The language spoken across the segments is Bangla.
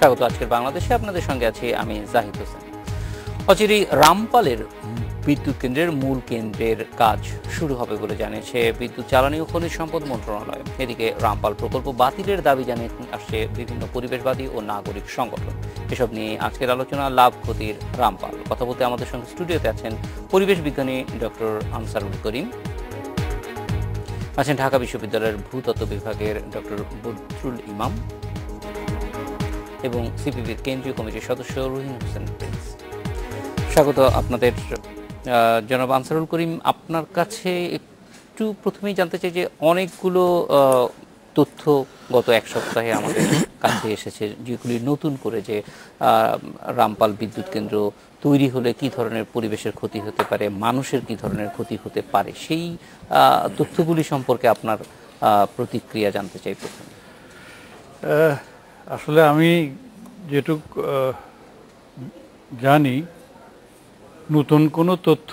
স্বাগত আজকের বাংলাদেশে। আপনাদের সঙ্গে আছি আমি জাহিদ হোসেন। অচিরেই রামপালের বিদ্যুৎ কেন্দ্রের মূল কেন্দ্রের কাজ শুরু হবে বলে জানিয়েছে বিদ্যুৎ জ্বালানি ও খনিজ সম্পদ মন্ত্রণালয়। এদিকে রামপাল প্রকল্প বাতিলের দাবি জানিয়ে আসছে বিভিন্ন পরিবেশবাদী ও নাগরিক সংগঠন। এসব নিয়ে আজকের আলোচনা লাভ ক্ষতির রামপাল। কথা বলতে আমাদের সঙ্গে স্টুডিওতে আছেন পরিবেশ বিজ্ঞানী ডক্টর আনসারুল করিম, আছেন ঢাকা বিশ্ববিদ্যালয়ের ভূতত্ত্ব বিভাগের ডক্টর বদরুল ইমাম এবং সিপিবির কেন্দ্রীয় কমিটির সদস্য রহিম হোসেন প্রিন্স। স্বাগত আপনাদের। জনাব আনসারুল করিম, আপনার কাছে একটু প্রথমেই জানতে চাই যে অনেকগুলো তথ্য গত এক সপ্তাহে আমাদের কাছে এসেছে, যেগুলি নতুন করে যে রামপাল বিদ্যুৎ কেন্দ্র তৈরি হলে কি ধরনের পরিবেশের ক্ষতি হতে পারে, মানুষের কি ধরনের ক্ষতি হতে পারে, সেই তথ্যগুলি সম্পর্কে আপনার প্রতিক্রিয়া জানতে চাই প্রথমে। আসলে আমি যেটুক জানি, নতুন কোনো তথ্য,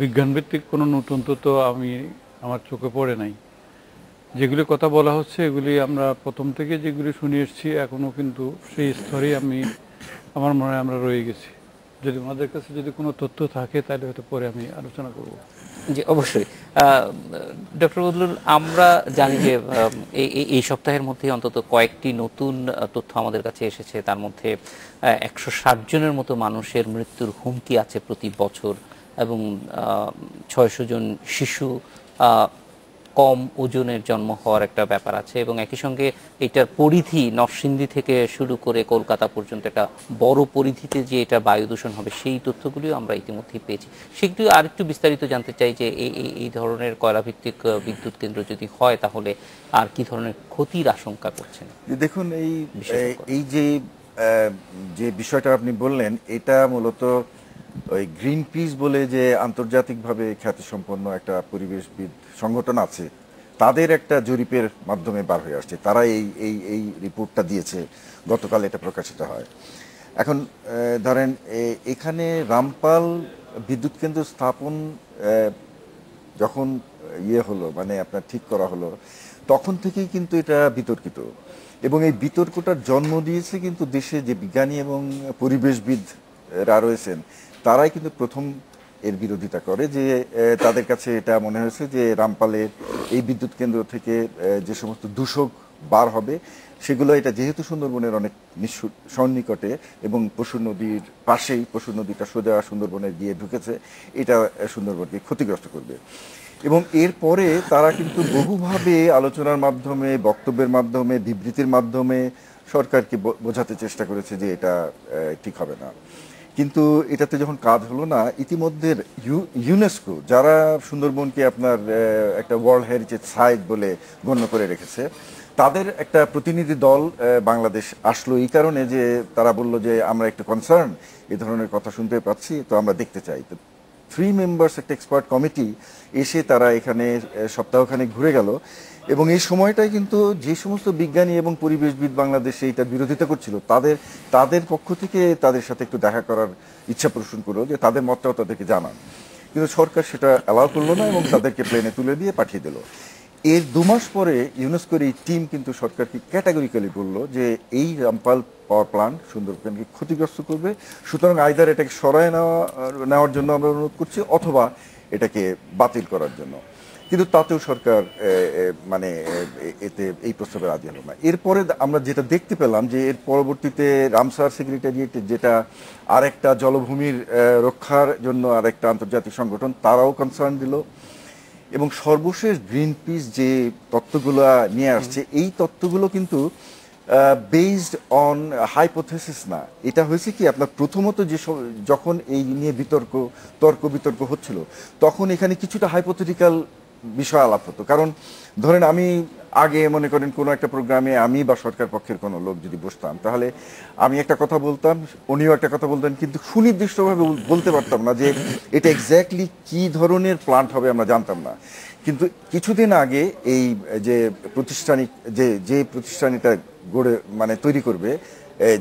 বিজ্ঞানভিত্তিক কোনো নতুন তথ্য আমার চোখে পড়ে নাই। যেগুলি কথা বলা হচ্ছে এগুলি আমরা প্রথম থেকে যেগুলি শুনে এসেছি, এখনও কিন্তু সেই স্তরেই আমার মনে হয় আমরা রয়ে গেছি। যদি আমাদের কাছে যদি কোনো তথ্য থাকে তাহলে হয়তো পরে আমি আলোচনা করব। জি, অবশ্যই। ডক্টর বদরুল, আমরা জানি যে এই সপ্তাহের মধ্যে অন্তত কয়েকটি নতুন তথ্য আমাদের কাছে এসেছে। তার মধ্যে 160 জনের মতো মানুষের মৃত্যুর হুমকি আছে প্রতি বছর, এবং 600 জন শিশু কম ওজনের জন্ম হওয়ার একটা ব্যাপার আছে, এবং একই সঙ্গে এটার পরিধি নরসিংদী থেকে শুরু করে কলকাতা পর্যন্ত একটা বড় পরিধিতে যে এটা বায়ু দূষণ হবে, সেই তথ্যগুলিও আমরা ইতিমধ্যেই পেয়েছি। সেগুলো আর একটু বিস্তারিত জানতে চাই যে এই ধরনের কয়লাভিত্তিক বিদ্যুৎ কেন্দ্র যদি হয় তাহলে আর কি ধরনের ক্ষতির আশঙ্কা করছেন। দেখুন, এই যে বিষয়টা আপনি বললেন, এটা মূলত ওই গ্রিন পিস বলে যে আন্তর্জাতিকভাবে খ্যাতিসম্পন্ন একটা পরিবেশবিদ সংগঠন আছে, তাদের একটা জরিপের মাধ্যমে বার হয়ে আসছে। তারা এই রিপোর্টটা দিয়েছে, গতকাল এটা প্রকাশিত হয়। এখন ধরেন, এখানে রামপাল বিদ্যুৎ কেন্দ্র স্থাপন যখন হলো, মানে আপনার ঠিক করা হলো, তখন থেকেই কিন্তু এটা বিতর্কিত, এবং এই বিতর্কটার জন্ম দিয়েছে কিন্তু দেশে যে বিজ্ঞানী এবং পরিবেশবিদরা রয়েছেন, তারাই কিন্তু প্রথম এর বিরোধিতা করে। যে তাদের কাছে এটা মনে হয়েছে যে রামপালের এই বিদ্যুৎ কেন্দ্র থেকে যে সমস্ত দূষক বার হবে, সেগুলো এটা যেহেতু সুন্দরবনের অনেক সন্নিকটে এবং পশুর নদীর পাশেই, পশুর নদীটা সোজা সুন্দরবনে গিয়ে ঢুকেছে, এটা সুন্দরবনকে ক্ষতিগ্রস্ত করবে। এবং এরপরে তারা কিন্তু বহুভাবে আলোচনার মাধ্যমে, বক্তব্যের মাধ্যমে, বিবৃতির মাধ্যমে সরকারকে বোঝাতে চেষ্টা করেছে যে এটা ঠিক হবে না। কিন্তু এটাতে যখন কাজ হলো না, ইতিমধ্যে ইউনেস্কো, যারা সুন্দরবনকে আপনার একটা ওয়ার্ল্ড হেরিটেজ সাইট বলে গণ্য করে রেখেছে, তাদের একটা প্রতিনিধি দল বাংলাদেশ আসলো এই কারণে যে তারা বলল যে আমরা একটু কনসার্ন, এই ধরনের কথা শুনতে পাচ্ছি, তো আমরা দেখতে চাই। তো 3 মেম্বার্স একটা এক্সপার্ট কমিটি এসে তারা এখানে সপ্তাহখানেক ঘুরে গেল, এবং এই সময়টাই কিন্তু যে সমস্ত বিজ্ঞানী এবং পরিবেশবিদ বাংলাদেশে এটার বিরোধিতা করছিল, তাদের পক্ষ থেকে তাদের সাথে একটু দেখা করার ইচ্ছা পোষণ করলো, যে তাদের মতটাও তাদেরকে জানান। কিন্তু সরকার সেটা অ্যালাউ করলো না এবং তাদেরকে প্লেনে তুলে দিয়ে পাঠিয়ে দিল। এর 2 মাস পরে ইউনেস্কোর এই টিম কিন্তু সরকারকে ক্যাটাগরিক্যালি বলল যে এই রামপাল পাওয়ার প্ল্যান্ট সুন্দরবনকে ক্ষতিগ্রস্ত করবে, সুতরাং আইদার এটাকে সরায় নেওয়ার জন্য আমরা অনুরোধ করছি, অথবা এটাকে বাতিল করার জন্য। কিন্তু তাতেও সরকার এতে এই প্রস্তাবে রাজি হলো না। এরপরে আমরা যেটা দেখতে পেলাম যে এর পরবর্তীতে রামসার সেক্রেটারিয়েট, যেটা আরেকটা জলভূমির রক্ষার জন্য আরেকটা আন্তর্জাতিক সংগঠন, তারাও কনসার্ন দিল, এবং সর্বশেষ গ্রিন পিস যে তত্ত্বগুলো নিয়ে আসছে, এই তত্ত্বগুলো কিন্তু বেসড অন হাইপোথেসিস না। এটা হয়েছে কি, আপনার প্রথমত যখন এই নিয়ে তর্ক বিতর্ক হচ্ছিল, তখন এখানে কিছুটা হাইপোথেটিক্যাল বিষয় আলাপ হতো। কারণ ধরেন, আমি আগে মনে করেন কোনো একটা প্রোগ্রামে আমি বা সরকার পক্ষের কোনো লোক যদি বসতাম, তাহলে আমি একটা কথা বলতাম, উনিও একটা কথা বলতেন, কিন্তু সুনির্দিষ্টভাবে বলতে পারতাম না যে এটা এক্স্যাক্টলি কি ধরনের প্ল্যান্ট হবে, আমরা জানতাম না। কিন্তু কিছুদিন আগে এই যে প্রতিষ্ঠান এটা তৈরি করবে,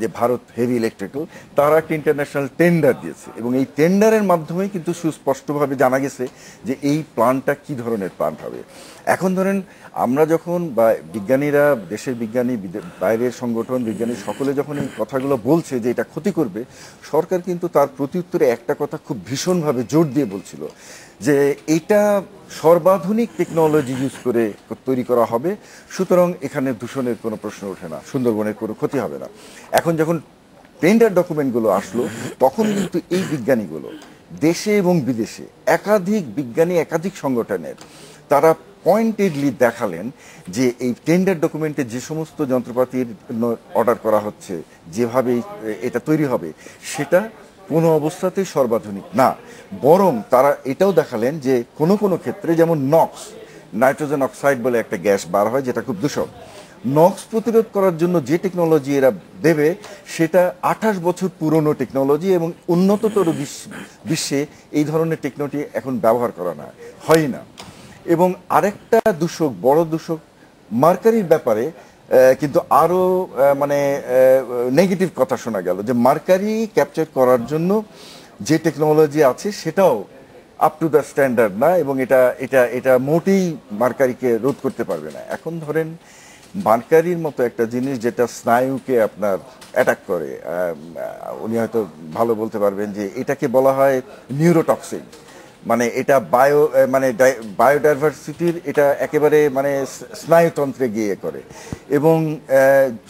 যে ভারত হেভি ইলেকট্রিক্যাল, তারা একটা ইন্টারন্যাশনাল টেন্ডার দিয়েছে এবং এই টেন্ডারের মাধ্যমে কিন্তু সুস্পষ্টভাবে জানা গেছে যে এই প্ল্যানটা কি ধরনের প্ল্যান হবে। এখন ধরেন আমরা যখন বা বিজ্ঞানীরা, দেশের বিজ্ঞানী, বাইরের সংগঠন, বিজ্ঞানী সকলে যখন এই কথাগুলো বলছে যে এটা ক্ষতি করবে, সরকার কিন্তু তার প্রত্যুত্তরে একটা কথা খুব ভীষণভাবে জোর দিয়ে বলছিল যে এটা সর্বাধুনিক টেকনোলজি ইউজ করে তৈরি করা হবে, সুতরাং এখানে দূষণের কোনো প্রশ্ন ওঠে না, সুন্দরবনের কোনো ক্ষতি হবে না। এখন যখন টেন্ডার ডকুমেন্টগুলো আসলো তখন কিন্তু এই বিজ্ঞানীগুলো দেশে এবং বিদেশে একাধিক বিজ্ঞানী, একাধিক সংগঠনের তারা পয়েন্টেডলি দেখালেন যে এই টেন্ডার ডকুমেন্টে যে সমস্ত যন্ত্রপাতির অর্ডার করা হচ্ছে, যেভাবে এটা তৈরি হবে, সেটা কোনো অবস্থাতেই সর্বাধুনিক না। বরং তারা এটাও দেখালেন যে কোনো কোনো ক্ষেত্রে, যেমন নক্স, নাইট্রোজেন অক্সাইড বলে একটা গ্যাস বার হয় যেটা খুব দূষক, নক্স প্রতিরোধ করার জন্য যে টেকনোলজি এরা দেবে সেটা 28 বছর পুরনো টেকনোলজি এবং উন্নততর বিশ্বে এই ধরনের টেকনোলজি এখন ব্যবহার করা হয় না। এবং আরেকটা দূষক, বড় দূষক মার্কারির ব্যাপারে কিন্তু আরো মানে নেগেটিভ কথা শোনা গেল যে মার্কারি ক্যাপচার করার জন্য যে টেকনোলজি আছে সেটাও আপ টু দ্য স্ট্যান্ডার্ড না এবং এটা এটা এটা মোটেই মার্কারিকে রোধ করতে পারবে না। এখন ধরেন মার্কারির মতো একটা জিনিস যেটা স্নায়ুকে আপনার অ্যাটাক করে, উনি হয়তো ভালো বলতে পারবেন যে এটাকে বলা হয় নিউরোটক্সিন, মানে এটা বায়োডাইভার্সিটির এটা একেবারে মানে স্নায়ুতন্ত্রে গিয়ে করে। এবং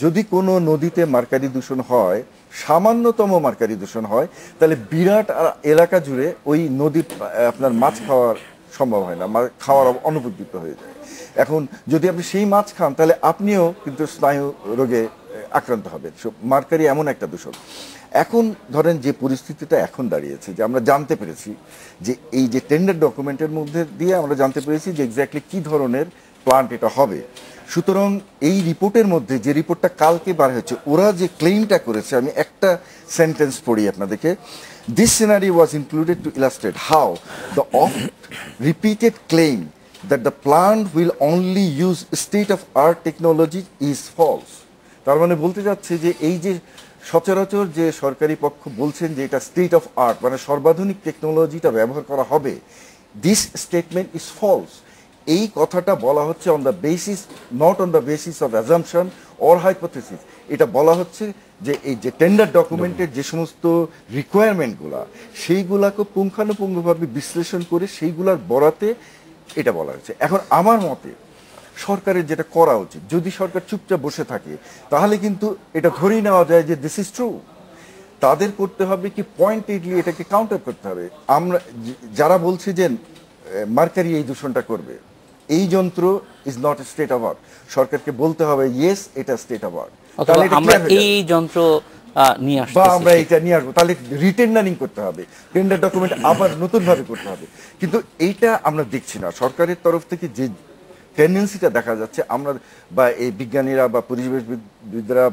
যদি কোনো নদীতে মার্কারি দূষণ হয়, সামান্যতম মার্কারি দূষণ হয়, তাহলে বিরাট এলাকা জুড়ে ওই নদীর আপনার মাছ খাওয়ার সম্ভব হয় না, খাওয়ার অনুপযুক্ত হয়ে যায়। এখন যদি আপনি সেই মাছ খান তাহলে আপনিও কিন্তু স্নায়ু রোগে আক্রান্ত হবেন। মার্কারি এমন একটা দূষণ। এখন ধরেন যে পরিস্থিতিটা এখন দাঁড়িয়েছে, যে আমরা জানতে পেরেছি যে এই যে টেন্ডার ডকুমেন্টের মধ্যে দিয়ে আমরা জানতে পেরেছি যে এক্স্যাক্টলি কি ধরনের প্ল্যান্ট এটা হবে। সুতরাং এই রিপোর্টের মধ্যে, যে রিপোর্টটা কালকে বার হয়েছে, ওরা যে ক্লেইমটা করেছে, আমি একটা সেন্টেন্স পড়ি আপনাদেরকে। This scenery was included two illustrate how the oft repeated claim that the plant will only use state-of-art technology is false. তার মানে বলতে যাচ্ছে যে এই যে সচরাচর যে সরকারি পক্ষ বলছেন যে এটা স্টেট অফ আর্ট, মানে সর্বাধুনিক টেকনোলজিটা ব্যবহার করা হবে, দিস স্টেটমেন্ট ইজ ফলস। এই কথাটা বলা হচ্ছে on the basis, not on the basis of assumption or hypothesis. এটা বলা হচ্ছে যে এই যে টেন্ডার ডকুমেন্টের যে সমস্ত রিকোয়ারমেন্টগুলা, সেইগুলাকে পুঙ্খানুপুঙ্খভাবে বিশ্লেষণ করে সেইগুলার বরাতে এটা বলা হয়েছে। এখন আমার মতে সরকারের যেটা করা উচিত, যদি সরকার চুপচাপ বসে থাকে তাহলে কিন্তু এটা ধরেই নেওয়া যায় যে দিস ইজ ট্রু। তাদের করতে হবে কি, পয়েন্টেডলি এটাকে কাউন্টার করতে হবে। আমরা যারা বলছি যে মার্কারি এই দূষণটা করবে, এই যন্ত্র is not state of art, সরকারকে বলতে হবে ইয়েস এটা স্টেট অফ আর্ট, তাহলে আমরা এই যন্ত্র নিয়ে আসবো বা আমরা এটা নিয়ে আসবো, তাহলে রিটেন্ডারিং করতে হবে, টেন্ডার ডকুমেন্ট আবার নতুনভাবে করতে হবে। কিন্তু এইটা আমরা দেখছি না। সরকারের তরফ থেকে যে টেন্ডেন্সিটা দেখা যাচ্ছে, আমরা বা এই বিজ্ঞানীরা বা পরিবেশবিদরা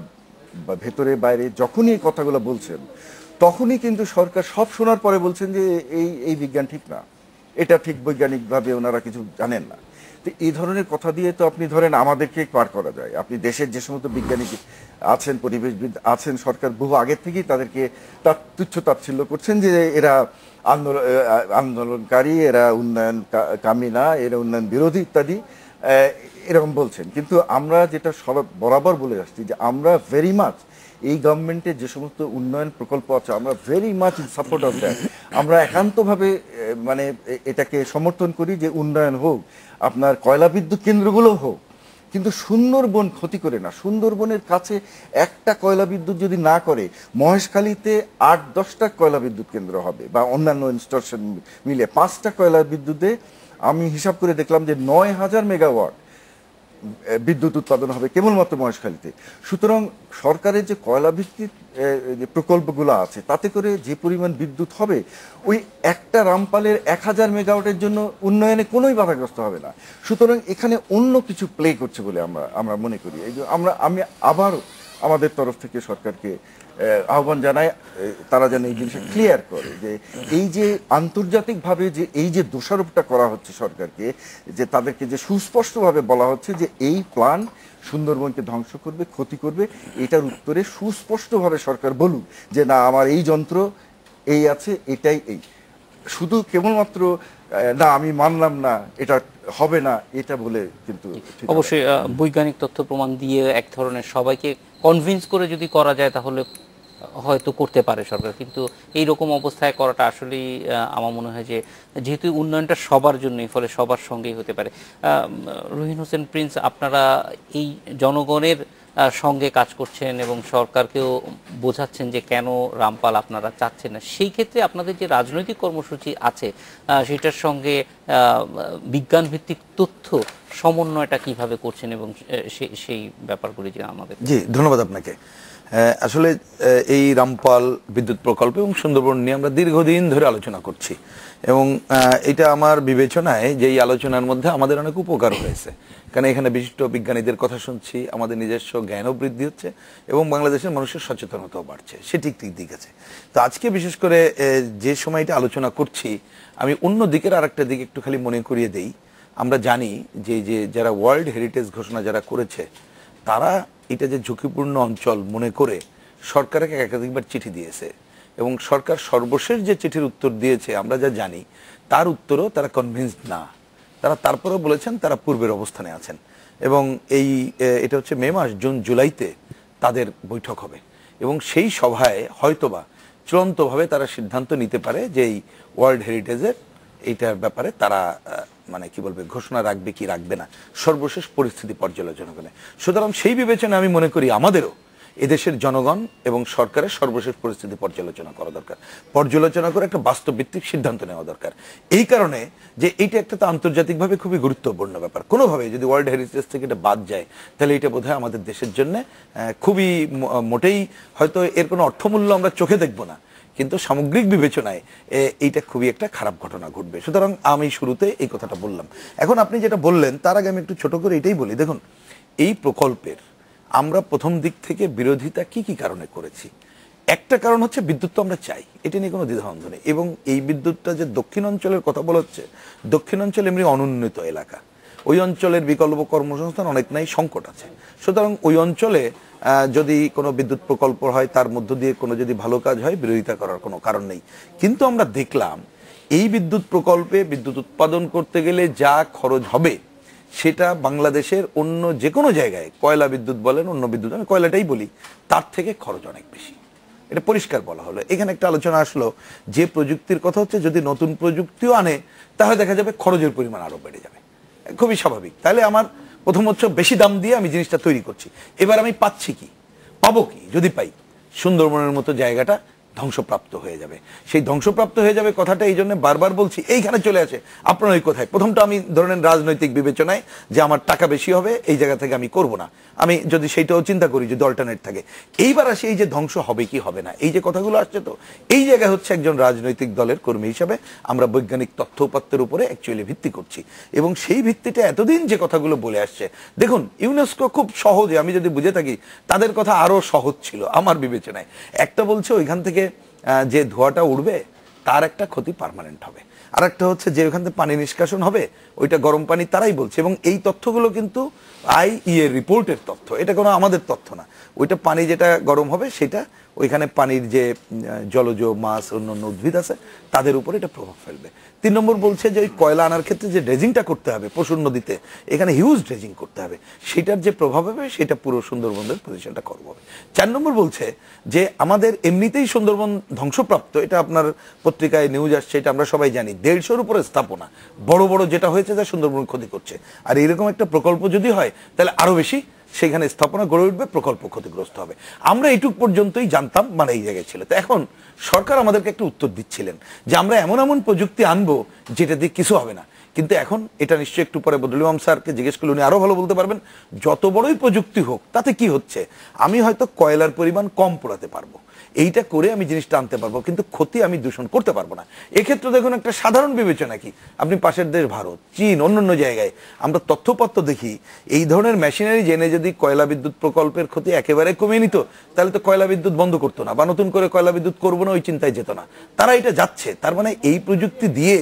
বা ভেতরে বাইরে যখনই এই কথাগুলো বলছেন, তখনই কিন্তু সরকার সব শোনার পরে বলছেন যে এই বিজ্ঞান ঠিক না, এটা ঠিক বৈজ্ঞানিকভাবে ওনারা কিছু জানেন না। তো এই ধরনের কথা দিয়ে তো আপনি ধরেন আমাদেরকে পার করা যায়। আপনি দেশের যে সমস্ত বিজ্ঞানী আছেন, পরিবেশবিদ আছেন, সরকার বহু আগের থেকেই তাদেরকে তুচ্ছ তাচ্ছিল্য করছেন যে এরা আন্দোলনকারী, এরা উন্নয়ন কামী না, এরা উন্নয়ন বিরোধী ইত্যাদি এরকম বলছেন। কিন্তু আমরা যেটা বরাবর বলে আসছি যে আমরা ভেরি মাচ এই গভর্নমেন্টের যে সমস্ত উন্নয়ন প্রকল্প আছে, আমরা very much in support of that. আমরা একান্তভাবে মানে এটাকে সমর্থন করি যে উন্নয়ন হোক, আপনার কয়লা বিদ্যুৎ কেন্দ্রগুলো হোক, কিন্তু সুন্দরবন ক্ষতি করে না। সুন্দরবনের কাছে একটা কয়লা বিদ্যুৎ যদি না করে, মহেশখালীতে 8-10টা কয়লা বিদ্যুৎ কেন্দ্র হবে বা অন্যান্য ইনস্টলেশন মিলে 5টা কয়লা বিদ্যুতে আমি হিসাব করে দেখলাম যে 9000 মেগাওয়াট বিদ্যুৎ উৎপাদন হবে কেবলমাত্র মহেশখালীতে। সুতরাং সরকারের যে কয়লা ভিত্তিক যে প্রকল্পগুলো আছে, তাতে করে যে পরিমাণ বিদ্যুৎ হবে, ওই একটা রামপালের 1000 মেগাওয়াটের জন্য উন্নয়নে কোনোই বাধাগ্রস্ত হবে না। সুতরাং এখানে অন্য কিছু প্লে করছে বলে আমরা মনে করি। এই যে আমি আবার আমাদের তরফ থেকে সরকারকে আহ্বান জানায় তারা যেন এই জিনিসটা ক্লিয়ার করে যে এই যে আন্তর্জাতিকভাবে যে এই যে দোষারোপটা করা হচ্ছে সরকারকে, যে তাদেরকে যে সুস্পষ্টভাবে বলা হচ্ছে যে এই প্ল্যান সুন্দরবনকে ধ্বংস করবে, ক্ষতি করবে, এটার উত্তরে সুস্পষ্টভাবে সরকার বলুক যে না আমার এই যন্ত্র এই আছে, এটাই এই। শুধু কেবলমাত্র না আমি মানলাম না, এটা হবে না, এটা বলে কিন্তু অবশ্যই বৈজ্ঞানিক তথ্য প্রমাণ দিয়ে এক ধরনের সবাইকে কনভিন্স করে যদি করা যায় তাহলে হয়তো করতে পারে সরকার, কিন্তু এই রকম অবস্থায় করাটা আসলেই আমার মনে হয় যে যেহেতু উন্নয়নটা সবার জন্যই, ফলে সবার সঙ্গেই হতে পারে। রহিন হোসেন প্রিন্স, আপনারা এই জনগণের সঙ্গে কাজ করছেন এবং সরকারকেও বোঝাচ্ছেন যে কেন রামপাল আপনারা চাচ্ছেন না, সেই ক্ষেত্রে আপনাদের যে রাজনৈতিক কর্মসূচি আছে সেটার সঙ্গে বিজ্ঞানভিত্তিক তথ্য সমন্বয়টা কিভাবে করছেন এবং সেই ব্যাপারগুলি যে আমাদের। জি, ধন্যবাদ আপনাকে। আসলে এই রামপাল বিদ্যুৎ প্রকল্প এবং সুন্দরবন নিয়ে আমরা দীর্ঘদিন ধরে আলোচনা করছি এবং এটা আমার বিবেচনায় যে এই আলোচনার মধ্যে আমাদের অনেক উপকার হয়েছে, কারণ এখানে বিশিষ্ট বিজ্ঞানীদের কথা শুনছি, আমাদের নিজস্ব জ্ঞানও বৃদ্ধি হচ্ছে এবং বাংলাদেশের মানুষের সচেতনতাও বাড়ছে, সেটি একটি দিক আছে। তো আজকে বিশেষ করে যে সময়টা আলোচনা করছি, আমি অন্য দিকের আরেকটা দিক একটু খালি মনে করিয়ে দেই। আমরা জানি যে যারা ওয়ার্ল্ড হেরিটেজ ঘোষণা যারা করেছে, তারা এটা যে ঝুঁকিপূর্ণ অঞ্চল মনে করে সরকারকে একাধিকবার চিঠি দিয়েছে এবং সরকার সর্বশেষ যে চিঠির উত্তর দিয়েছে আমরা যা জানি তার উত্তরও তারা কনভিন্সড না, তারা তারপরেও বলেছেন তারা পূর্বের অবস্থানে আছেন এবং এটা হচ্ছে মে মাস, জুন জুলাইতে তাদের বৈঠক হবে এবং সেই সভায় হয়তোবা চূড়ান্তভাবে তারা সিদ্ধান্ত নিতে পারে যে এই ওয়ার্ল্ড হেরিটেজের এইটার ব্যাপারে তারা মানে কি বলবে ঘোষণা রাখবে কি রাখবে না, সর্বশেষ পরিস্থিতি পর্যালোচনা করে। সুতরাং সেই বিবেচনা আমি মনে করি আমাদেরও এদেশের জনগণ এবং সরকারের সর্বশেষ পরিস্থিতি পর্যালোচনা করা দরকার, পর্যালোচনা করে একটা বাস্তব ভিত্তিক সিদ্ধান্ত নেওয়া দরকার। এই কারণে যে এইটা একটা তো আন্তর্জাতিকভাবে খুবই গুরুত্বপূর্ণ ব্যাপার, কোনোভাবে যদি ওয়ার্ল্ড হেরিটেজ থেকে এটা বাদ যায় তাহলে এটা বোধহয় আমাদের দেশের জন্য খুবই মোটেই হয়তো এর কোনো অর্থমূল্য আমরা চোখে দেখব না, কিন্তু সামগ্রিক বিবেচনায় এইটা খুবই একটা খারাপ ঘটনা ঘটবে। সুতরাং আমি শুরুতে এই কথাটা বললাম। এখন আপনি যেটা বললেন তার আগে আমি একটু ছোট করে এটাই বলি, দেখুন এই প্রকল্পের আমরা প্রথম দিক থেকে বিরোধিতা কি কি কারণে করেছি। একটা কারণ হচ্ছে বিদ্যুৎ তো আমরা চাই, এটা নিয়ে কোনো দ্বিধাদ্বন্দ্ব নেই, এবং এই বিদ্যুৎটা যে দক্ষিণ অঞ্চলের কথা বলা হচ্ছে, দক্ষিণ অঞ্চল এমনি অনুন্নত এলাকা, ওই অঞ্চলের বিকল্প কর্মসংস্থান অনেক নাই, সংকট আছে। সুতরাং ওই অঞ্চলে যদি কোনো বিদ্যুৎ প্রকল্প হয় তার মধ্য দিয়ে কোনো যদি ভালো কাজ হয়, বিরোধিতা করার কোনো কারণ নেই। কিন্তু আমরা দেখলাম এই বিদ্যুৎ প্রকল্পে বিদ্যুৎ উৎপাদন করতে গেলে যা খরচ হবে সেটা বাংলাদেশের অন্য যে কোনো জায়গায়, কয়লা বিদ্যুৎ বলেন অন্য বিদ্যুৎ, আমি কয়লাটাই বলি, তার থেকে খরচ অনেক বেশি, এটা পরিষ্কার বলা হলো। এখানে একটা আলোচনা আসলো যে প্রযুক্তির কথা হচ্ছে, যদি নতুন প্রযুক্তিও আনে তাহলে দেখা যাবে খরচের পরিমাণ আরো বেড়ে যাবে, খুবই স্বাভাবিক। তাহলে আমার প্রথম হচ্ছে বেশি দাম দিয়ে আমি জিনিসটা তৈরি করছি, এবার আমি পাচ্ছি কি, পাবো কি, যদি পাই সুন্দরবনের মতো জায়গাটা ধ্বংসপ্রাপ্ত হয়ে যাবে। সেই ধ্বংসপ্রাপ্ত হয়ে যাবে কথাটা এই জন্য বারবার বলছি, এইখানে চলে আসে আপনার ওই কথায়। প্রথমটা আমি ধরেন রাজনৈতিক বিবেচনায় যে আমার টাকা বেশি হবে এই জায়গা থেকে আমি করব না, আমি যদি সেইটাও চিন্তা করি যদি অল্টারনেট থাকে। এইবার আসে এই যে ধ্বংস হবে কি হবে না, এই যে কথাগুলো আসছে, তো এই জায়গায় হচ্ছে একজন রাজনৈতিক দলের কর্মী হিসাবে আমরা বৈজ্ঞানিক তথ্য উপাত্তের উপরে অ্যাকচুয়ালি ভিত্তি করছি এবং সেই ভিত্তিটা এতদিন যে কথাগুলো বলে আসছে, দেখুন ইউনেস্কো খুব সহজে, আমি যদি বুঝে থাকি তাদের কথা আরো সহজ ছিল আমার বিবেচনায়। একটা বলছে ওইখান থেকে যে ধোঁয়াটা উঠবে তার একটা ক্ষতি পার্মানেন্ট হবে, আর একটা হচ্ছে যে ওখান থেকে পানি নিষ্কাশন হবে ওইটা গরম পানি, তারাই বলছে। এবং এই তথ্যগুলো কিন্তু IEA রিপোর্টের তথ্য, এটা কোনো আমাদের তথ্য না। ওইটা পানি যেটা গরম হবে সেটা ওইখানে পানির যে জলজ মাছ অন্য উদ্ভিদ আছে তাদের উপর এটা প্রভাব ফেলবে। 3 নম্বর বলছে যে ওই কয়লা আনার ক্ষেত্রে যে ড্রেজিংটা করতে হবে পশুর নদীতে, এখানে হিউজ ড্রেজিং করতে হবে, সেটার যে প্রভাব হবে সেটা পুরো সুন্দরবনের পজিশনটা করব হবে। 4 নম্বর বলছে যে আমাদের এমনিতেই সুন্দরবন ধ্বংসপ্রাপ্ত, এটা আপনার পত্রিকায় নিউজ আসছে, এটা আমরা সবাই জানি, 150-র উপরে স্থাপনা বড় বড় যেটা হয়েছে যা সুন্দরবন ক্ষতি করছে। আর এরকম একটা প্রকল্প যদি হয় তাহলে আরো বেশি সেখানে স্থাপনা গড়ে উঠবে, প্রকল্প ক্ষতিগ্রস্ত হবে। আমরা এইটুক পর্যন্তই জানতাম, মানে এই জায়গায় ছিল। তো এখন সরকার আমাদেরকে একটা উত্তর দিচ্ছিলেন যে আমরা এমন এমন প্রযুক্তি আনবো যেটা দিয়ে কিছু হবে না, কিন্তু এখন এটা নিশ্চয়ই একটু পরে বদরুল ইমাম স্যারকে জিজ্ঞেস করলে উনি আরো ভালো বলতে পারবেন। যত বড়ই প্রযুক্তি হোক তাতে কি হচ্ছে, আমি হয়তো কয়লার পরিমাণ কম পোড়াতে পারবো, এইটা করে আমি জিনিসটা আনতে পারবো, কিন্তু ক্ষতি আমি দূষণ করতে পারবো না। এক্ষেত্রে দেখুন একটা সাধারণ বিবেচনা কি, আপনি পাশের দেশ ভারত, চীন, অন্যান্য জায়গায় আমরা তথ্যপত্র দেখি, এই ধরনের মেশিনারি জেনে যদি কয়লা বিদ্যুৎ প্রকল্পের ক্ষতি একেবারে কমিয়ে নিত, তাহলে তো কয়লা বিদ্যুৎ বন্ধ করতো না বা নতুন করে কয়লা বিদ্যুৎ করবো না ওই চিন্তায় যেত না। তারা এটা যাচ্ছে, তার মানে এই প্রযুক্তি দিয়ে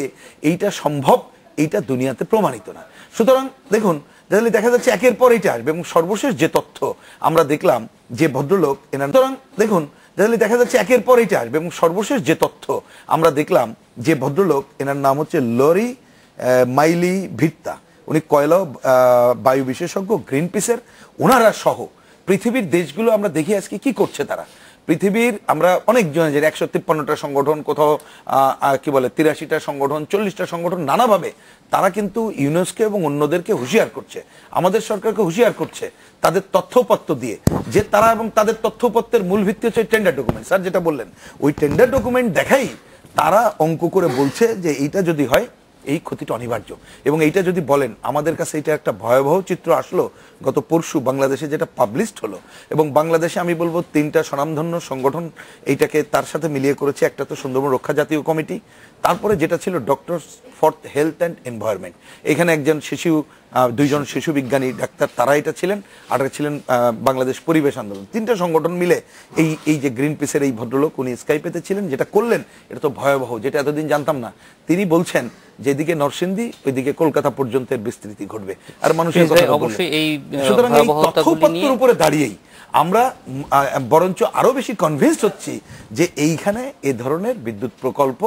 এইটা সম্ভব, এইটা দুনিয়াতে প্রমাণিত না। সুতরাং দেখুন তাহলে দেখা যাচ্ছে একের পর এটা আসবে। এবং সর্বশেষ যে তথ্য আমরা দেখলাম যে ভদ্রলোক এনার, সুতরাং দেখুন তাহলে দেখা যাচ্ছে একের পর এটা আসবে। এবং সর্বশেষ যে তথ্য আমরা দেখলাম যে ভদ্রলোক এনার নাম হচ্ছে লরি মাইলি ভিত্তা, উনি কয়লা বায়ু বিশেষজ্ঞ গ্রিন পিসের, ওনারা সহ পৃথিবীর দেশগুলো আমরা দেখি আজকে কি করছে। তারা পৃথিবীর আমরা অনেক জন, যে 153টা সংগঠন, কোথাও কি বলে 83টা সংগঠন, 40টা সংগঠন, নানাভাবে তারা কিন্তু ইউনেস্কো এবং অন্যদেরকে হুঁশিয়ার করছে, আমাদের সরকারকে হুঁশিয়ার করছে তাদের তথ্যপত্র দিয়ে, যে তারা, এবং তাদের তথ্যপত্রের মূল ভিত্তি হচ্ছে টেন্ডার ডকুমেন্ট। স্যার যেটা বললেন, ওই টেন্ডার ডকুমেন্ট দেখাই তারা অঙ্ক করে বলছে যে এইটা যদি হয় এই ক্ষতিটা অনিবার্য। এবং এইটা যদি বলেন, আমাদের কাছে এটা একটা ভয়াবহ চিত্র আসলো গত পরশু বাংলাদেশে যেটা পাবলিশড হলো। এবং বাংলাদেশে আমি বলবো 3টা স্বনামধন্য সংগঠন এইটাকে তার সাথে মিলিয়ে করেছে। একটা তো সুন্দরবন রক্ষা জাতীয় কমিটি, তারপরে যেটা ছিল doctors for health and environment, এখানে একজন শিশু, 2জন শিশু বিজ্ঞানী ডাক্তার তারা এটা ছিলেন, আর ছিলেন বাংলাদেশ পরিবেশ আন্দোলন। 3টা সংগঠন মিলে এই যে গ্রিন পিসের এই ভদ্রলোক উনি স্কাইপেতে ছিলেন, যেটা করলেন এটা তো ভয়াবহ, যেটা এতদিন জানতাম না। তিনি বলছেন যেদিকে নরসিংদী ওইদিকে কলকাতা পর্যন্ত এর বিস্তৃতি ঘটবে। আর মানুষের অবশ্যই এই সুতরাং এই তথ্যপত্রের উপরে দাঁড়িয়েই আমরা বরঞ্চ আরো বেশি কনভিন্সড হচ্ছি যে এইখানে এ ধরনের বিদ্যুৎ প্রকল্প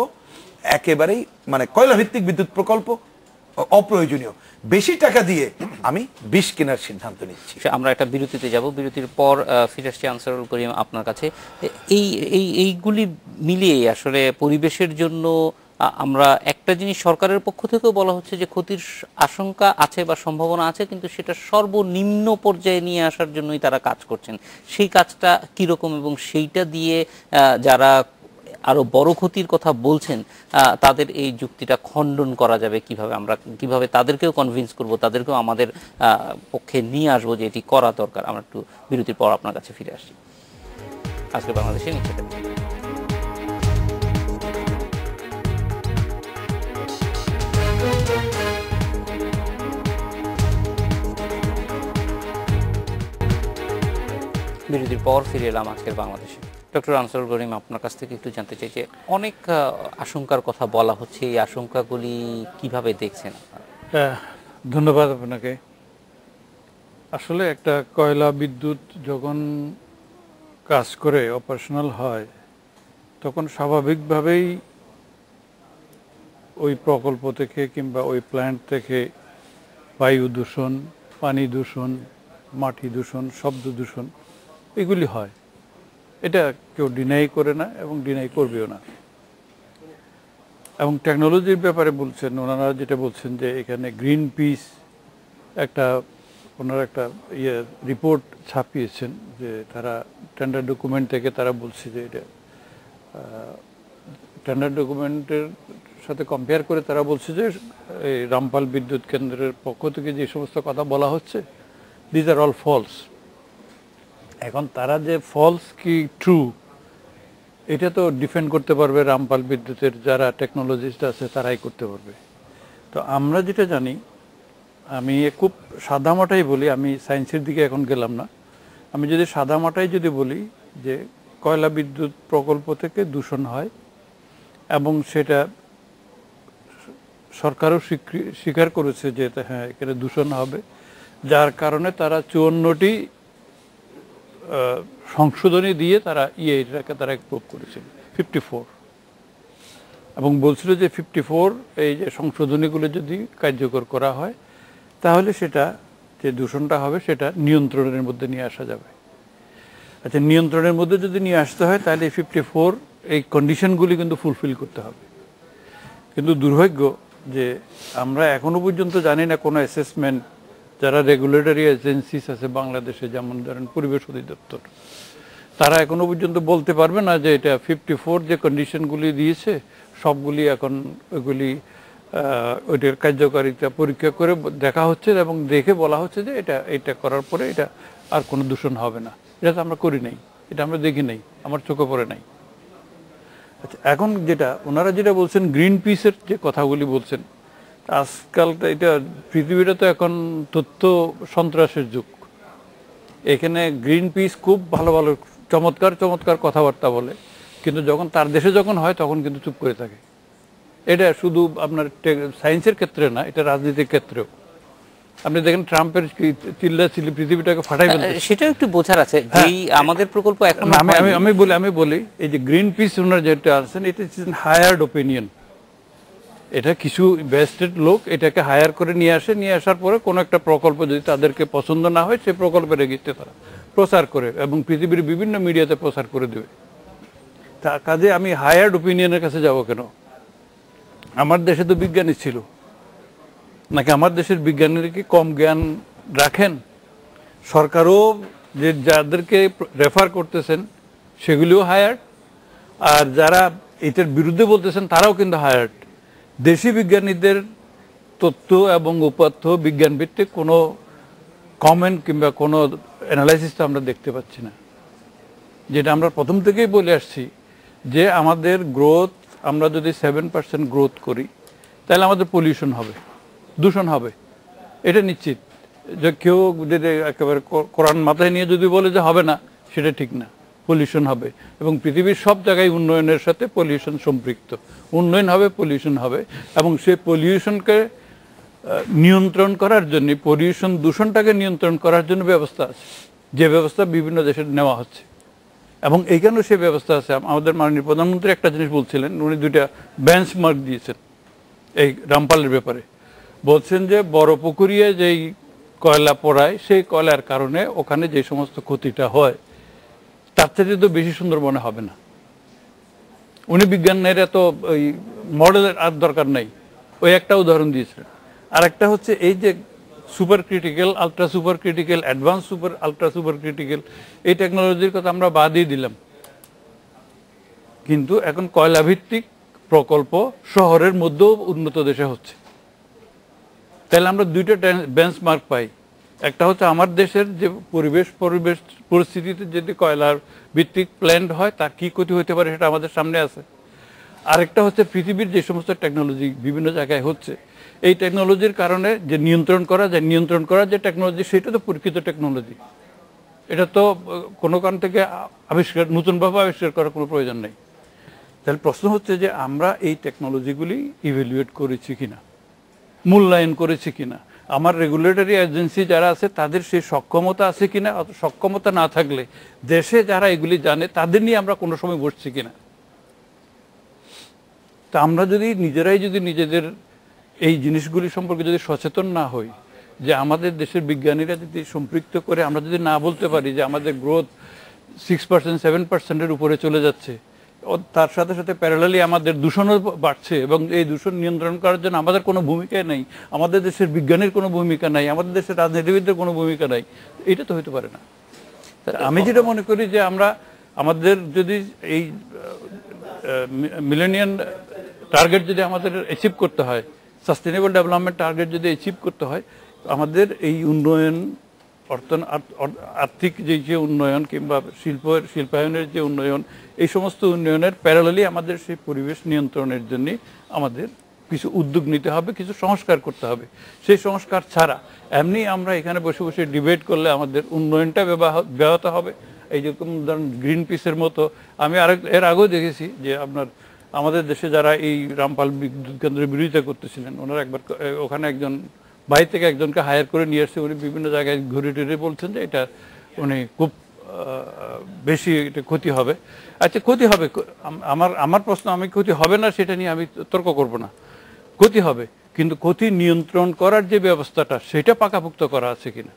একেবারেই, মানে কয়লা ভিত্তিক বিদ্যুৎ প্রকল্প অপ্রয়োজনীয়। বেশি টাকা দিয়ে আমি বিষ কেনার সিদ্ধান্ত নিচ্ছি। আমরা একটা বিরতিতে যাব, বিরতির পর ফিরে আসছি আনসারুল করিম আপনার কাছে। এইগুলি মিলিয়ে আসলে পরিবেশের জন্য আমরা একটা জিনিস সরকারের পক্ষ থেকেও বলা হচ্ছে যে ক্ষতির আশঙ্কা আছে বা সম্ভাবনা আছে, কিন্তু সেটা সর্বনিম্ন পর্যায়ে নিয়ে আসার জন্যই তারা কাজ করছেন। সেই কাজটা কিরকম, এবং সেইটা দিয়ে যারা আরো বড় ক্ষতির কথা বলছেন তাদের এই যুক্তিটা খণ্ডন করা যাবে কিভাবে, আমরা কিভাবে তাদেরকেও কনভিন্স করব, তাদেরকেও আমাদের পক্ষে নিয়ে আসবো যে এটি করা দরকার। আমরা একটু বিরতির পর আপনার কাছে ফিরে আসছি। আজকে বাংলাদেশে নিচ্ছে বিরতির পর ফিরে এলাম আজকের বাংলাদেশে। ডক্টর আনসারুল করিম, আপনার কাছ থেকে একটু জানতে চাই যে অনেক আশঙ্কার কথা বলা হচ্ছে, এই আশঙ্কাগুলি কিভাবে দেখছেন? ধন্যবাদ আপনাকে। আসলে একটা কয়লা বিদ্যুৎ যখন কাজ করে অপারেশনাল হয়, তখন স্বাভাবিকভাবেই ওই প্রকল্প থেকে কিংবা ওই প্ল্যান্ট থেকে বায়ু দূষণ, পানি দূষণ, মাটি দূষণ, শব্দ দূষণ এগুলি হয়। এটা কেউ ডিনাই করে না এবং ডিনাই করবেও না। এবং টেকনোলজির ব্যাপারে বলছেন ওনারা, যেটা বলছেন যে এখানে গ্রিন পিস ওনারা একটা রিপোর্ট ছাপিয়েছেন, যে তারা টেন্ডার ডকুমেন্ট থেকে তারা বলছে যে এটা টেন্ডার ডকুমেন্টের সাথে কম্পেয়ার করে তারা বলছে যে এই রামপাল বিদ্যুৎ কেন্দ্রের পক্ষ থেকে যে সমস্ত কথা বলা হচ্ছে, দিজ আর অল ফলস। এখন তারা যে ফলস কি ট্রু, এটা তো ডিফেন্ড করতে পারবে রামপাল বিদ্যুতের যারা টেকনোলজিস্ট আছে, তারাই করতে পারবে। তো আমরা যেটা জানি, আমি খুব সাদামাটাই বলি, আমি সায়েন্সের দিকে এখন গেলাম না, আমি যদি সাদামাটাই যদি বলি যে কয়লা বিদ্যুৎ প্রকল্প থেকে দূষণ হয় এবং সেটা সরকারও স্বীকার করেছে যে হ্যাঁ এখানে দূষণ হবে, যার কারণে তারা 54টি সংশোধনী দিয়ে তারা এটাকে তারা অ্যাপ্রুভ করেছিল 54, এবং বলছিল যে 54 এই যে সংশোধনীগুলো যদি কার্যকর করা হয় তাহলে সেটা যে দূষণটা হবে সেটা নিয়ন্ত্রণের মধ্যে নিয়ে আসা যাবে। আচ্ছা, নিয়ন্ত্রণের মধ্যে যদি নিয়ে আসতে হয় তাহলে 54 এই কন্ডিশনগুলি কিন্তু ফুলফিল করতে হবে। কিন্তু দুর্ভাগ্য যে আমরা এখনো পর্যন্ত জানি না কোনো অ্যাসেসমেন্ট, যারা রেগুলেটরি এজেন্সিস আছে বাংলাদেশে, যেমন ধরেন পরিবেশ অধিদপ্তর, তারা এখনো পর্যন্ত বলতে পারবে না যে এটা 54 যে কন্ডিশনগুলি দিয়েছে সবগুলি এখন ওইগুলি ওইটার কার্যকারিতা পরীক্ষা করে দেখা হচ্ছে এবং দেখে বলা হচ্ছে যে এটা করার পরে এটা আর কোনো দূষণ হবে না। এটা তো আমরা করি নাই, এটা আমরা দেখি নাই, আমার চোখে পড়ে নাই। আচ্ছা, এখন ওনারা যেটা বলছেন গ্রিন পিসের যে কথাগুলি বলছেন, আজকাল এটা পৃথিবীটা তো এখন তথ্য সন্ত্রাসের যুগ। এখানে গ্রিন পিস খুব ভালো ভালো চমৎকার চমৎকার কথাবার্তা বলে, কিন্তু যখন তার দেশে যখন হয় তখন কিন্তু চুপ করে থাকে। এটা শুধু আপনার সায়েন্সের ক্ষেত্রে না, এটা রাজনীতির ক্ষেত্রেও। আপনি দেখেন ট্রাম্পের চিল্লাচিল্লি পৃথিবীটাকে ফাটাই ফেলছে। সেটাও একটু বোঝার আছে, যেই আমাদের প্রকল্প এখন আমি বলি এই যে গ্রিন পিস ওনার যেটা আছেন, এটা ইজ হায়ার্ড ওপিনিয়ন। এটা কিছু বেস্টেড লোক এটাকে হায়ার করে নিয়ে আসার পরে কোনো একটা প্রকল্প যদি তাদেরকে পছন্দ না হয়, সেই প্রকল্পের এগিয়ে তারা প্রচার করে এবং পৃথিবীর বিভিন্ন মিডিয়াতে প্রচার করে দেবে। তা কাজে আমি হায়ার্ড ওপিনিয়নের কাছে যাব কেন? আমার দেশে তো বিজ্ঞানী ছিল, নাকি আমার দেশের বিজ্ঞানীরা কি কম জ্ঞান রাখেন? সরকারও যে যাদেরকে রেফার করতেছেন সেগুলিও হায়ার্ড, আর যারা এটার বিরুদ্ধে বলতেছেন তারাও কিন্তু হায়ার্ড। দেশি বিজ্ঞানীদের তথ্য এবং উপাত্ত বিজ্ঞান ভিত্তিক কোনো কমেন্ট কিংবা কোনো অ্যানালাইসিস তো আমরা দেখতে পাচ্ছি না। যেটা আমরা প্রথম থেকেই বলে আসছি যে আমাদের গ্রোথ, আমরা যদি 7% গ্রোথ করি তাহলে আমাদের পলিউশন হবে, দূষণ হবে, এটা নিশ্চিত। যে কেউ যদি একেবারে কোরআন মাথায় নিয়ে যদি বলে যে হবে না, সেটা ঠিক না, পলিউশন হবে। এবং পৃথিবীর সব জায়গায় উন্নয়নের সাথে পলিউশন সম্পৃক্ত। উন্নয়ন হবে, পলিউশন হবে, এবং সেই পলিউশনকে নিয়ন্ত্রণ করার জন্য, পলিউশন দূষণটাকে নিয়ন্ত্রণ করার জন্য ব্যবস্থা আছে, যে ব্যবস্থা বিভিন্ন দেশে নেওয়া হচ্ছে। এবং এইখানেও সেই ব্যবস্থা আছে। আমাদের মাননীয় প্রধানমন্ত্রী একটা জিনিস বলছিলেন, উনি 2টা বেঞ্চমার্ক দিয়েছেন এই রামপালের ব্যাপারে। বলছেন যে বড় পুকুরিয়ে যেই কয়লা পোড়ায়, সেই কয়লার কারণে ওখানে যে সমস্ত ক্ষতিটা হয় তার থেকে তো বেশি সুন্দরবনে হবে না। উনি বিজ্ঞানের এত ওই মডেলের আর দরকার নাই, ওই একটা উদাহরণ দিয়েছিলেন। আর একটা হচ্ছে এই যে super critical, ultra super critical, advance super, ultra super critical, এই টেকনোলজির কথা আমরা বাদই দিলাম। কিন্তু এখন কয়লা ভিত্তিক প্রকল্প শহরের মধ্যেও উন্নত দেশে হচ্ছে। তাহলে আমরা 2টা বেঞ্চমার্ক পাই। একটা হচ্ছে আমার দেশের যে পরিবেশ পরিস্থিতিতে যদি কয়লার ভিত্তিক প্ল্যান্ট হয় তার কি ক্ষতি হতে পারে সেটা আমাদের সামনে আছে। আরেকটা হচ্ছে পৃথিবীর যে সমস্ত টেকনোলজি বিভিন্ন জায়গায় হচ্ছে, এই টেকনোলজির কারণে যে নিয়ন্ত্রণ করার যে টেকনোলজি, সেটা তো পরীক্ষিত টেকনোলজি। এটা তো কোনো কারণ থেকে নতুনভাবে আবিষ্কার করার কোনো প্রয়োজন নেই। তাহলে প্রশ্ন হচ্ছে যে আমরা এই টেকনোলজিগুলি ইভ্যালুয়েট করেছি কিনা, মূল্যায়ন করেছি কিনা, আমার রেগুলেটরি এজেন্সি যারা আছে তাদের সেই সক্ষমতা আছে কিনা। সক্ষমতা না থাকলে দেশে যারা এগুলি জানে তাদের নিয়ে আমরা কোনো সময় বসছি কিনা। তা আমরা যদি নিজেরাই যদি নিজেদের এই জিনিসগুলি সম্পর্কে যদি সচেতন না হই, যে আমাদের দেশের বিজ্ঞানীরা যদি সম্পৃক্ত করে আমরা যদি না বলতে পারি যে আমাদের গ্রোথ 6% 7%-এর উপরে চলে যাচ্ছে, তার সাথে সাথে প্যারালালি আমাদের দূষণও বাড়ছে, এবং এই দূষণ নিয়ন্ত্রণ করার জন্য আমাদের কোনো ভূমিকা নেই, আমাদের দেশের বিজ্ঞানীর কোনো ভূমিকা নাই, আমাদের দেশের রাজনীতিবিদদের কোনো ভূমিকা নাই, এটা তো হতে পারে না। আমি যেটা মনে করি যে আমাদের যদি এই মিলেনিয়াম টার্গেট যদি আমাদের অ্যাচিভ করতে হয়, সাস্টেনেবল ডেভেলপমেন্ট টার্গেট যদি অ্যাচিভ করতে হয়, আমাদের এই উন্নয়ন, আর্থিক যে উন্নয়ন কিংবা শিল্পায়নের যে উন্নয়ন, এই সমস্ত উন্নয়নের প্যারালালি আমাদের সেই পরিবেশ নিয়ন্ত্রণের জন্য আমাদের কিছু উদ্যোগ নিতে হবে, কিছু সংস্কার করতে হবে। সেই সংস্কার ছাড়া এমনি আমরা এখানে বসে বসে ডিবেট করলে আমাদের উন্নয়নটা ব্যাহত হবে। এই যেরকম ধরুন গ্রিন পিসের মতো, আমি এর আগেও দেখেছি যে আমাদের দেশে যারা এই রামপাল বিদ্যুৎ কেন্দ্রের বিরোধিতা করতেছিলেন, ওনারা একবার ওখানে একজন বাইরে থেকে একজনকে হায়ার করে নিয়ে আসছে। উনি বিভিন্ন জায়গায় ঘুরে টুরে বলছেন যে এটা উনি খুব বেশি এটা ক্ষতি হবে। আচ্ছা, ক্ষতি হবে, আমার প্রশ্ন, আমি ক্ষতি হবে না সেটা নিয়ে আমি তর্ক করব না, ক্ষতি হবে, কিন্তু ক্ষতি নিয়ন্ত্রণ করার যে ব্যবস্থাটা সেটা পাকাপোক্ত করা আছে কিনা।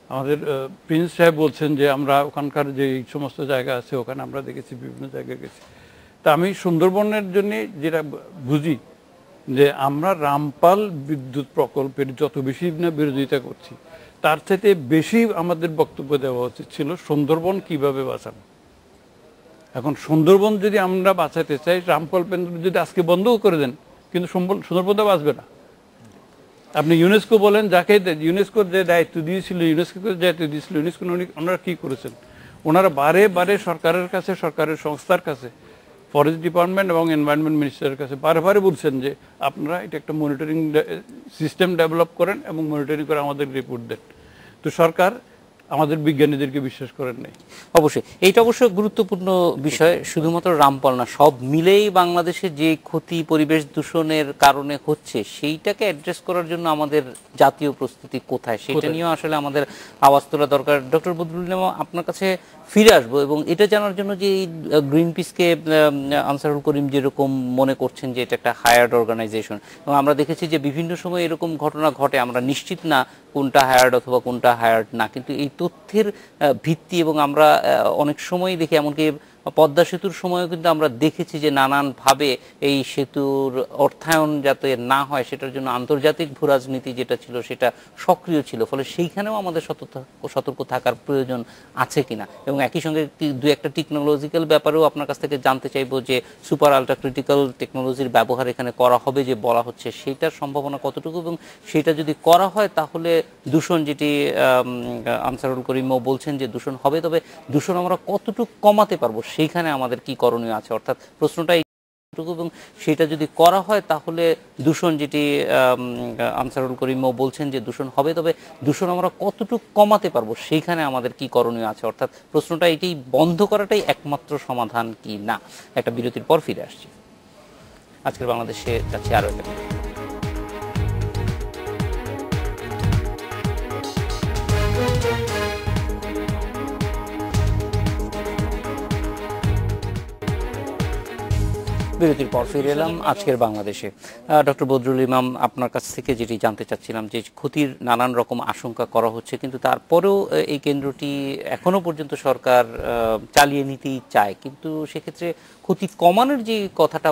আমাদের প্রিন্স সাহেব বলছেন যে আমরা ওখানকার যে সমস্ত জায়গা আছে ওখানে আমরা দেখেছি, বিভিন্ন জায়গায় গেছি। তা আমি সুন্দরবনের জন্য যেটা বুঝি যে আমরা রামপাল বিদ্যুৎ প্রকল্পের যত বেশি না বিরোধিতা করছি, তার চাইতে বেশি আমাদের বক্তব্য দেওয়া উচিত ছিল সুন্দরবন কিভাবে বাঁচানো। এখন সুন্দরবন যদি আমরা বাঁচাতে চাই, রামপাল কেন্দ্র যদি আজকে বন্ধও করে দেন কিন্তু সুন্দরবনটা বাঁচবে না। আপনি ইউনেস্কো বলেন, যাকে ইউনেস্কোর যে দায়িত্ব দিয়েছিল, ইউনেস্কো ওনারা কি করেছেন? ওনারা বারে বারে সরকারের কাছে, সরকারের সংস্থার কাছে, ফরেস্ট ডিপার্টমেন্ট এবং এনভায়রনমেন্ট মিনিস্টারের কাছে বারে বারে বলছেন যে আপনারা এটা একটা মনিটরিং সিস্টেম ডেভেলপ করেন এবং মনিটরিং করে আমাদের রিপোর্ট দেন। তো সরকার আমাদের বিজ্ঞানীদেরকে বিশ্বাস করেন নাই। অবশ্যই এইটা অবশ্য গুরুত্বপূর্ণ বিষয়। শুধুমাত্র রামপাল না, সব মিলেই বাংলাদেশে যে ক্ষতি পরিবেশ দূষণের কারণে হচ্ছে সেইটাকে অ্যাড্রেস করার জন্য আমাদের জাতীয় প্রস্তুতি কোথায়, সেটা নিয়েও আসলে আমাদের আওয়াজ তোলা দরকার। ডক্টর বদরুল ইমাম, আপনার কাছে ফিরে আসবো এবং এটা জানার জন্য যে এই গ্রিন পিসকে আনসারুল করিম যেরকম মনে করছেন যে এটা একটা হায়ার্ড অর্গানাইজেশন, এবং আমরা দেখেছি যে বিভিন্ন সময় এরকম ঘটনা ঘটে, আমরা নিশ্চিত না কোনটা হায়ার্ড অথবা কোনটা হায়ার্ড না, কিন্তু এই তথ্যের ভিত্তি, এবং আমরা অনেক সময় দেখি, এমনকি পদ্মা সেতুর সময়ও কিন্তু আমরা দেখেছি যে নানানভাবে এই সেতুর অর্থায়ন যাতে না হয় সেটার জন্য আন্তর্জাতিক ভূরাজনীতি যেটা ছিল সেটা সক্রিয় ছিল, ফলে সেইখানেও আমাদের সতর্ক থাকার প্রয়োজন আছে কিনা। এবং একই সঙ্গে দু একটা টেকনোলজিক্যাল ব্যাপারেও আপনার কাছ থেকে জানতে চাইবো যে সুপার আল্ট্রা ক্রিটিক্যাল টেকনোলজির ব্যবহার এখানে করা হবে যে বলা হচ্ছে, সেটার সম্ভাবনা কতটুকু, এবং সেটা যদি করা হয় তাহলে দূষণ, যেটি আনসারুল করিমও বলছেন যে দূষণ হবে, তবে দূষণ আমরা কতটুকু কমাতে পারবো সেইখানে আমাদের কি করণীয় আছে, অর্থাৎ প্রশ্নটা এইটুকু। এবং সেটা যদি করা হয় তাহলে দূষণ, যেটি আনসারুল করিমও বলছেন যে দূষণ হবে, তবে দূষণ আমরা কতটুকু কমাতে পারবো সেইখানে আমাদের কি করণীয় আছে, অর্থাৎ প্রশ্নটা এটাই, বন্ধ করাটাই একমাত্র সমাধান কি না। একটা বিরতির পর ফিরে আসছি। আজকের বাংলাদেশে যাচ্ছে আরো একটা বিরতির পর ফিরে এলাম আজকের বাংলাদেশে। ডক্টর বদরুল ইমাম, আপনার কাছ থেকে যেটি জানতে চাচ্ছিলাম যে ক্ষতির নানান রকম আশঙ্কা করা হচ্ছে, কিন্তু তারপরেও এই কেন্দ্রটি এখনো পর্যন্ত সরকার চালিয়ে নিতেই চায়, কিন্তু সেক্ষেত্রে ক্ষতি কমানোর যে কথাটা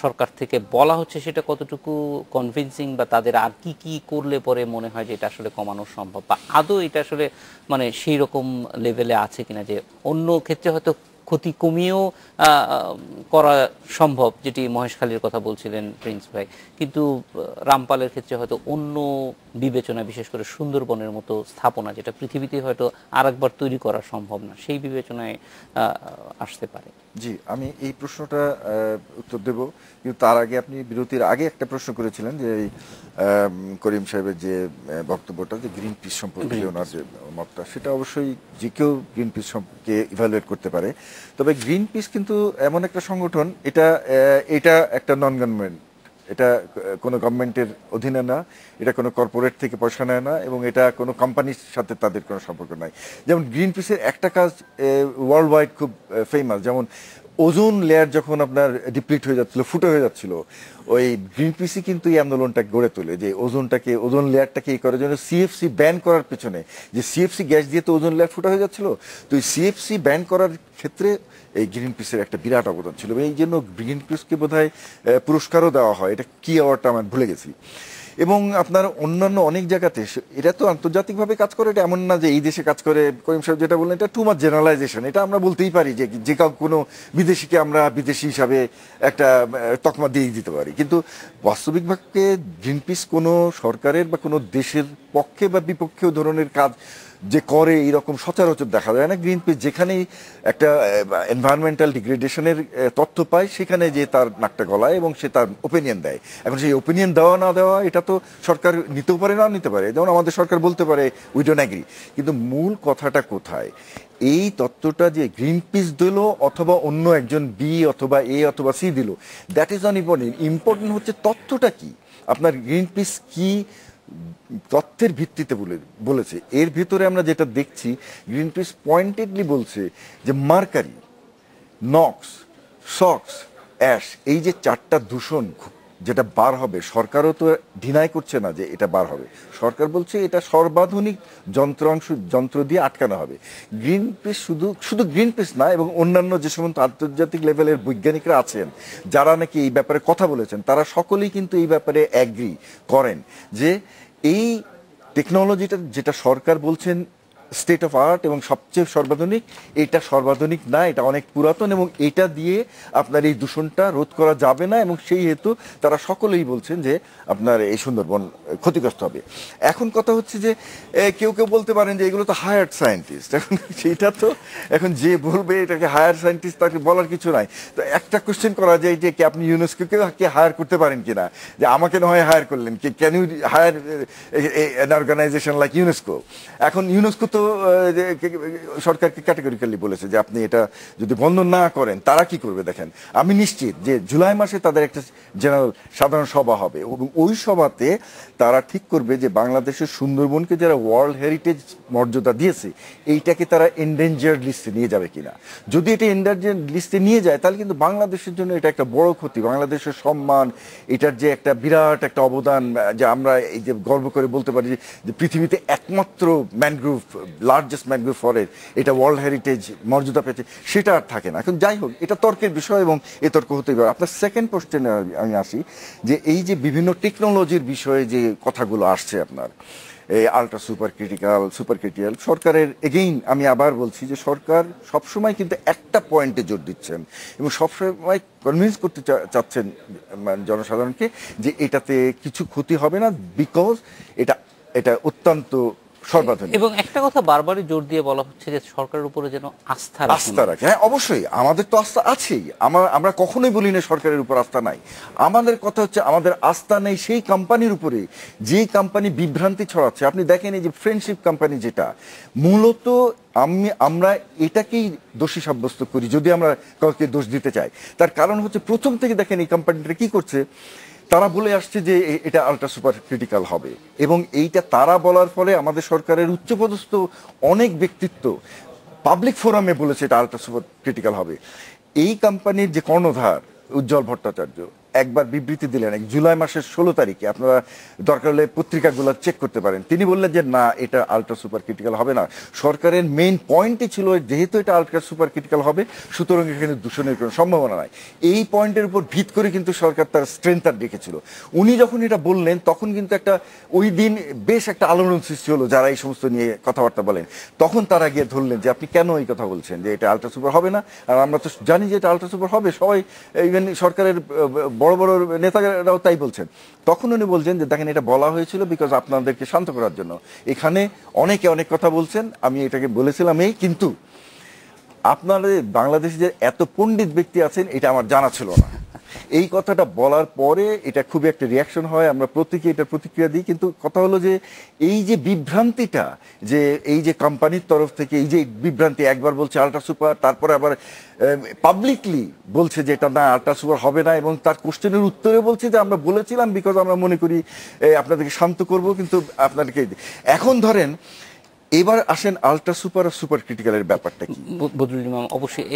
সরকার থেকে বলা হচ্ছে সেটা কতটুকু কনভিন্সিং, বা তাদের আর কি কি করলে পরে মনে হয় যে এটা আসলে কমানো সম্ভব, বা আদৌ এটা আসলে মানে সেই রকম লেভেলে আছে কিনা যে অন্য ক্ষেত্রে হয়তো ক্ষতি কমিয়েও করা সম্ভব, যেটি মহেশখালীর কথা বলছিলেন প্রিন্স ভাই, কিন্তু রামপালের ক্ষেত্রে হয়তো অন্য বিবেচনা, বিশেষ করে সুন্দরবনের মতো স্থাপনা যেটা পৃথিবীতে হয়তো আরেকবার তৈরি করা সম্ভব না, সেই বিবেচনায় আসতে পারে। জি, আমি এই প্রশ্নটা উত্তর দেব, কিন্তু তার আগে আপনি বিরতির আগে একটা প্রশ্ন করেছিলেন যে করিম সাহেবের যে বক্তব্যটা, যে গ্রিন পিস সম্পর্কে ওনার যে মতটা, সেটা অবশ্যই যে কেউ গ্রিন পিস সম্পর্কে ইভ্যালুয়েট করতে পারে। তবে গ্রিন পিস কিন্তু এমন একটা সংগঠন, এটা একটা নন গভর্নমেন্ট, এটা কোনো গভর্নমেন্টের অধীনে না, এটা কোনো কর্পোরেট থেকে পয়সা নেয় না, এবং এটা কোনো কোম্পানির সাথে তাদের কোনো সম্পর্ক নাই। যেমন গ্রিন পিসের একটা কাজ ওয়ার্ল্ড ওয়াইড খুব ফেমাস, যেমন ওজোন লেয়ার যখন আপনার ডিপ্লিট হয়ে যাচ্ছিল, ফুটো হয়ে যাচ্ছিল, ওই গ্রিন পিসই কিন্তু এই আন্দোলনটা গড়ে তোলে যে ওজোন লেয়ারটাকে এই করার জন্য সিএফসি ব্যান করার পেছনে, যে সিএফসি গ্যাস দিয়ে তো ওজোন লেয়ার ফুটো হয়ে যাচ্ছিল, তো এই সিএফসি ব্যান করার ক্ষেত্রে এই গ্রিন পিসের একটা বিরাট অবদান ছিল। এই জন্য গ্রিন পিসকে বোধহয় পুরস্কারও দেওয়া হয়, এটা কি অ্যাওয়ার্ডটা আমি ভুলে গেছি। এবং আপনার অন্যান্য অনেক জায়গাতে এটা তো আন্তর্জাতিকভাবে কাজ করে, এটা এমন না যে এই দেশে কাজ করে। করিম সাহেব যেটা বললেন, এটা টু মাচ জেনারেলাইজেশন, এটা আমরা বলতেই পারি যে কোনো বিদেশিকে আমরা বিদেশি হিসাবে একটা তকমা দিয়ে দিতে পারি, কিন্তু বাস্তবিকভাবে গ্রিন পিস কোনো সরকারের বা কোনো দেশের পক্ষে বা বিপক্ষেও ধরনের কাজ যে করে এইরকম সচরাচর দেখা যায় না। গ্রিন পিস যেখানেই একটা এনভায়রনমেন্টাল ডিগ্রেডেশনের তথ্য পায় সেখানে যে তার নাকটা গলায় এবং সে তার ওপিনিয়ন দেয়। এখন সেই ওপিনিয়ন দেওয়া না দেওয়া এটা তো সরকার নিতেও পারে, না নিতে পারে, যেমন আমাদের সরকার বলতে পারে উই ডোন্ট অ্যাগ্রি, কিন্তু মূল কথাটা কোথায়? এই তত্ত্বটা যে গ্রিন পিস দিল অথবা অন্য একজন বি অথবা এ অথবা সি দিল, that is not important. Important হচ্ছে তথ্যটা কি, আপনার গ্রিন পিস কি তথ্যের ভিত্তিতে বলেছে। এর ভিতরে আমরা যেটা দেখছি, গ্রিন পিস পয়েন্টেডলি বলছে যে মার্কারি, নক্স, সক্স, অ্যাশ, এই যে চারটা দূষণ যেটা বার হবে, সরকারও তো ডিনাই করছে না যে এটা বার হবে, সরকার বলছে এটা সর্বাধুনিক যন্ত্র দিয়ে আটকানো হবে। গ্রিন পিস শুধু গ্রিন পিস না, এবং অন্যান্য যে সমস্ত আন্তর্জাতিক লেভেলের বৈজ্ঞানিকরা আছেন যারা নাকি এই ব্যাপারে কথা বলেছেন, তারা সকলেই কিন্তু এই ব্যাপারে অ্যাগ্রি করেন যে এই টেকনোলজিটা যেটা সরকার বলছেন স্টেট অফ আর্ট এবং সবচেয়ে সর্বাধুনিক, এটা সর্বাধুনিক না, এটা অনেক পুরাতন এবং এটা দিয়ে আপনার এই দূষণটা রোধ করা যাবে না এবং সেই হেতু তারা সকলেই বলছেন যে আপনার এই সুন্দরবন ক্ষতিগ্রস্ত হবে। এখন কথা হচ্ছে যে কেউ কেউ বলতে পারেন যে এগুলো তো হায়ার্ড সায়েন্টিস্ট, এখন সেটা তো এখন যে বলবে এটাকে হায়ার সায়েন্টিস্ট তাকে বলার কিছু নাই। তো একটা কোশ্চেন করা যায় যে কি আপনি ইউনেস্কোকে কি হায়ার করতে পারেন কিনা, যে আমাকে না হয় হায়ার করলেন, কি can you hire an organisation like UNESCO. এখন ইউনেস্কো তো সরকারকে ক্যাটেগরিক্যালি বলেছে যে আপনি এটা যদি বন্ধ না করেন তারা কি করবে। দেখেন আমি নিশ্চিত যে জুলাই মাসে তাদের একটা জেনারেল সাধারণ সভা হবে এবং ওই সভাতে তারা ঠিক করবে যে বাংলাদেশের সুন্দরবনকে যারা ওয়ার্ল্ড হেরিটেজ মর্যাদা দিয়েছে এইটাকে তারা এন্ডেঞ্জার্ড লিস্টে নিয়ে যাবে কিনা। যদি এটা এন্ডেঞ্জার্ড লিস্টে নিয়ে যায় তাহলে কিন্তু বাংলাদেশের জন্য এটা একটা বড় ক্ষতি, বাংলাদেশের সম্মান, এটার যে একটা বিরাট একটা অবদান, যে আমরা এই যে গর্ব করে বলতে পারি যে পৃথিবীতে একমাত্র ম্যানগ্রোভ, লার্জেস্ট ম্যানগ্রোভ ফরেস্ট, এটা ওয়ার্ল্ড হেরিটেজ মর্যাদা পেয়েছে, সেটা আর থাকে না। এখন যাই হোক, এটা তর্কের বিষয় এবং এ তর্ক হতেই পারে। আপনার সেকেন্ড কোশ্চেনে আমি আসি যে এই যে বিভিন্ন টেকনোলজির বিষয়ে যে কথাগুলো আসছে আপনার, এই আলট্রা সুপার ক্রিটিক্যাল, সরকারের এগেইন আমি আবার বলছি যে সরকার সবসময় কিন্তু একটা পয়েন্টে জোর দিচ্ছেন এবং সবসময় কনভিন্স করতে চাচ্ছেন জনসাধারণকে যে এটাতে কিছু ক্ষতি হবে না, বিকজ এটা অত্যন্ত সর্বাধুনিক। এবং একটা কথা বারবারই জোর দিয়ে বলা হচ্ছে যে সরকারের উপরে যেন আস্থা রাখে। হ্যাঁ, অবশ্যই আমাদের তো আস্থা আছেই, আমরা কখনোই বলি না সরকারের উপর আস্থা নাই। আমাদের কথা হচ্ছে আমাদের আস্থা নেই সেই কোম্পানির উপরে যেই কোম্পানি বিভ্রান্তি ছড়াচ্ছে। আপনি দেখেন এই যে ফ্রেন্ডশিপ কোম্পানি, যেটা মূলত আমরা এটাকেই দোষী সাব্যস্ত করি যদি আমরা কাউকে দোষ দিতে চাই। তার কারণ হচ্ছে প্রথম থেকে দেখেন এই কোম্পানিটা কি করছে, তারা বলে আসছে যে এটা আলট্রা সুপার ক্রিটিক্যাল হবে এবং এইটা তারা বলার ফলে আমাদের সরকারের উচ্চপদস্থ অনেক ব্যক্তিত্ব পাবলিক ফোরামে বলেছে এটা আলট্রা সুপার ক্রিটিক্যাল হবে। এই কোম্পানির যে কর্ণধার উজ্জ্বল ভট্টাচার্য একবার বিবৃতি দিলেন জুলাই মাসের 16 তারিখে, আপনারা দরকার হলে পত্রিকাগুলো চেক করতে পারেন। তিনি বললেন যে না, এটা আলট্রা সুপার ক্রিটিক্যাল হবে না। সরকারের মেইন পয়েন্টই ছিল যেহেতু এটা আলট্রা সুপার ক্রিটিক্যাল হবে সুতরাং এখানে দূষণের কোনো সম্ভাবনা নাই। এই পয়েন্টের উপর ভিত করে কিন্তু সরকার তার স্ট্রেংথ আর রেখেছিল। উনি যখন এটা বললেন তখন কিন্তু একটা ওই দিন বেশ একটা আলোড়ন সৃষ্টি হলো, যারা এই সমস্ত নিয়ে কথাবার্তা বলেন তখন তারা গিয়ে ধরলেন যে আপনি কেন এই কথা বলছেন যে এটা আলট্রা সুপার হবে না। আর আমরা তো জানি যে এটা আলট্রা সুপার হবে, সবাই ইভেন সরকারের বড় বড় নেতারাও তাই বলছেন। তখন উনি বলছেন যে দেখেন এটা বলা হয়েছিল বিকজ আপনাদেরকে শান্ত করার জন্য। এখানে অনেকে অনেক কথা বলছেন, আমি এটাকে বলেছিলাম কিন্তু আপনাদের বাংলাদেশে যে এত পণ্ডিত ব্যক্তি আছেন এটা আমার জানা ছিল না। এই কথাটা বলার পরে এটা খুবই একটা রিয়াকশন হয়, আমরা প্রত্যেকে এটার প্রতিক্রিয়া দিই। কিন্তু কথা হলো যে এই যে বিভ্রান্তিটা, যে এই যে কোম্পানির তরফ থেকে এই যে বিভ্রান্তি, একবার বলছে আলট্রা সুপার, তারপরে আবার পাবলিকলি বলছে যে এটা না আলট্রা সুপার হবে না এবং তার কোশ্চেনের উত্তরে বলছে যে আমরা বলেছিলাম বিকজ আমরা মনে করি আপনাদেরকে শান্ত করব, কিন্তু আপনাদেরকে এখন ধরেন এবার আসেন আলট্রা সুপার আর সুপার ক্রিটিক্যালের ব্যাপারটা কি বদরুল ইমাম। অবশ্যই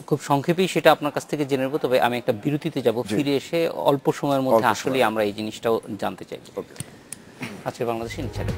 খুব সংক্ষেপেই সেটা আপনার কাছ থেকে জেনে নেব, তবে আমি একটা বিরতিতে যাব, ফিরে এসে অল্প সময়ের মধ্যে আসলে আমরা এই জিনিসটাও জানতে চাই। আজকে বাংলাদেশে ইনসাইডার।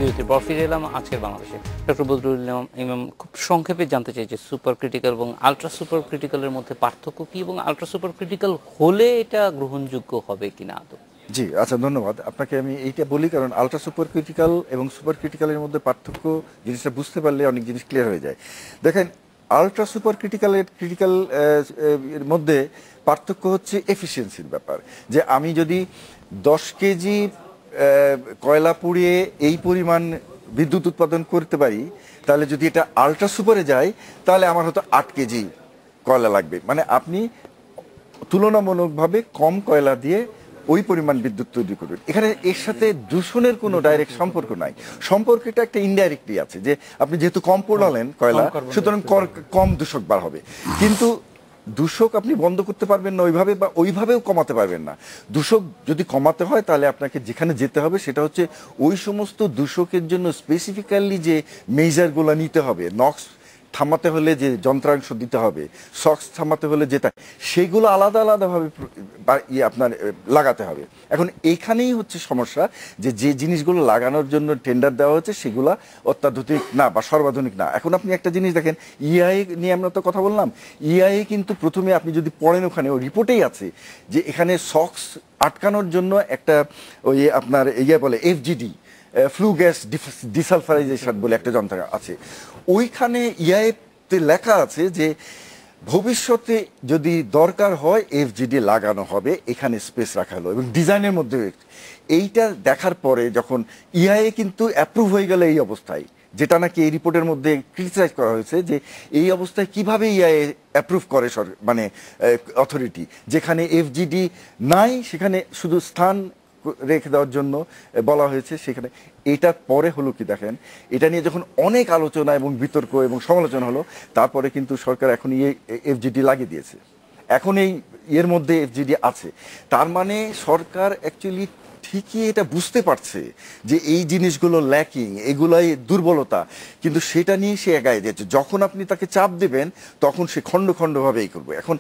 বিরতির পর ফিরে এলাম আজকের বাংলাদেশে। ডক্টর বদরুল ইমাম, খুব সংক্ষেপে জানতে চাই যে সুপার ক্রিটিক্যাল এবং আলট্রা সুপার ক্রিটিক্যালের মধ্যে পার্থক্য কি এবং আলট্রা সুপার ক্রিটিক্যাল হলে এটা গ্রহণযোগ্য হবে কিনা আদৌ? জি আচ্ছা, ধন্যবাদ আপনাকে। আমি এইটা বলি কারণ আলট্রা সুপার ক্রিটিক্যাল এবং সুপার ক্রিটিক্যালের মধ্যে পার্থক্য জিনিসটা বুঝতে পারলে অনেক জিনিস ক্লিয়ার হয়ে যায়। দেখেন আলট্রা সুপার ক্রিটিক্যাল এর মধ্যে পার্থক্য হচ্ছে এফিসিয়েন্সির ব্যাপার, যে আমি যদি 10 কেজি কয়লা পুড়িয়ে এই পরিমাণ বিদ্যুৎ উৎপাদন করতে পারি, তাহলে যদি এটা আলট্রা সুপারে যায় তাহলে আমার হয়তো 8 কেজি কয়লা লাগবে। মানে আপনি তুলনামূলকভাবে কম কয়লা দিয়ে ওই পরিমাণ বিদ্যুৎ তৈরি করবেন। এখানে এর সাথে দূষণের কোনো ডাইরেক্ট সম্পর্ক নাই, সম্পর্কটা একটা ইনডাইরেক্টলি আছে, যে আপনি যেহেতু কম পোড়ালেন কয়লা সুতরাং কম দূষক বার হবে। কিন্তু দূষক আপনি বন্ধ করতে পারবেন না ওইভাবে, বা ওইভাবেও কমাতে পারবেন না। দূষক যদি কমাতে হয় তাহলে আপনাকে যেখানে যেতে হবে সেটা হচ্ছে ওই সমস্ত দূষকের জন্য স্পেসিফিক্যালি যে মেজারগুলো নিতে হবে, নক্স থামাতে হলে যে যন্ত্রাংশ দিতে হবে, সক্স থামাতে হলে যেটা, সেগুলো আলাদা আলাদাভাবে আপনার লাগাতে হবে। এখন এইখানেই হচ্ছে সমস্যা, যে যে জিনিসগুলো লাগানোর জন্য টেন্ডার দেওয়া হচ্ছে সেগুলো অত্যাধুনিক না বা সর্বাধুনিক না। এখন আপনি একটা জিনিস দেখেন, ইআই নিয়ে আমরা তো কথা বললাম, ইআই কিন্তু প্রথমে আপনি যদি পড়েন ওখানে ও রিপোর্টেই আছে যে এখানে সক্স আটকানোর জন্য একটা ওই আপনার বলে এফজিডি, ফ্লু গ্যাস ডিসালফারাইজেশন বলে একটা যন্ত্র আছে। ওইখানে ইআইতে লেখা আছে যে ভবিষ্যতে যদি দরকার হয় এফজিডি লাগানো হবে, এখানে স্পেস রাখা হলো এবং ডিজাইনের মধ্যে এইটা দেখার পরে যখন ইআই কিন্তু অ্যাপ্রুভ হয়ে গেল এই অবস্থায়, যেটা নাকি এই রিপোর্টের মধ্যে ক্রিটিসাইজ করা হয়েছে যে এই অবস্থায় কিভাবে ইআই অ্যাপ্রুভ করে মানে অথরিটি, যেখানে এফজিডি নাই সেখানে শুধু স্থান রেখে দেওয়ার জন্য বলা হয়েছে সেখানে। এটা পরে হলো কি দেখেন, এটা নিয়ে যখন অনেক আলোচনা এবং বিতর্ক এবং সমালোচনা হলো, তারপরে কিন্তু সরকার এখন এফজিডি লাগিয়ে দিয়েছে। এখন এই এর মধ্যে এফজিডি আছে, তার মানে সরকার অ্যাকচুয়ালি ঠিকই এটা বুঝতে পারছে যে এই জিনিসগুলো ল্যাকিং, এগুলাই দুর্বলতা, কিন্তু সেটা নিয়ে সে এগিয়ে যাচ্ছে। যখন আপনি তাকে চাপ দেবেন তখন সে খণ্ড খণ্ডভাবে এই করবে। এখন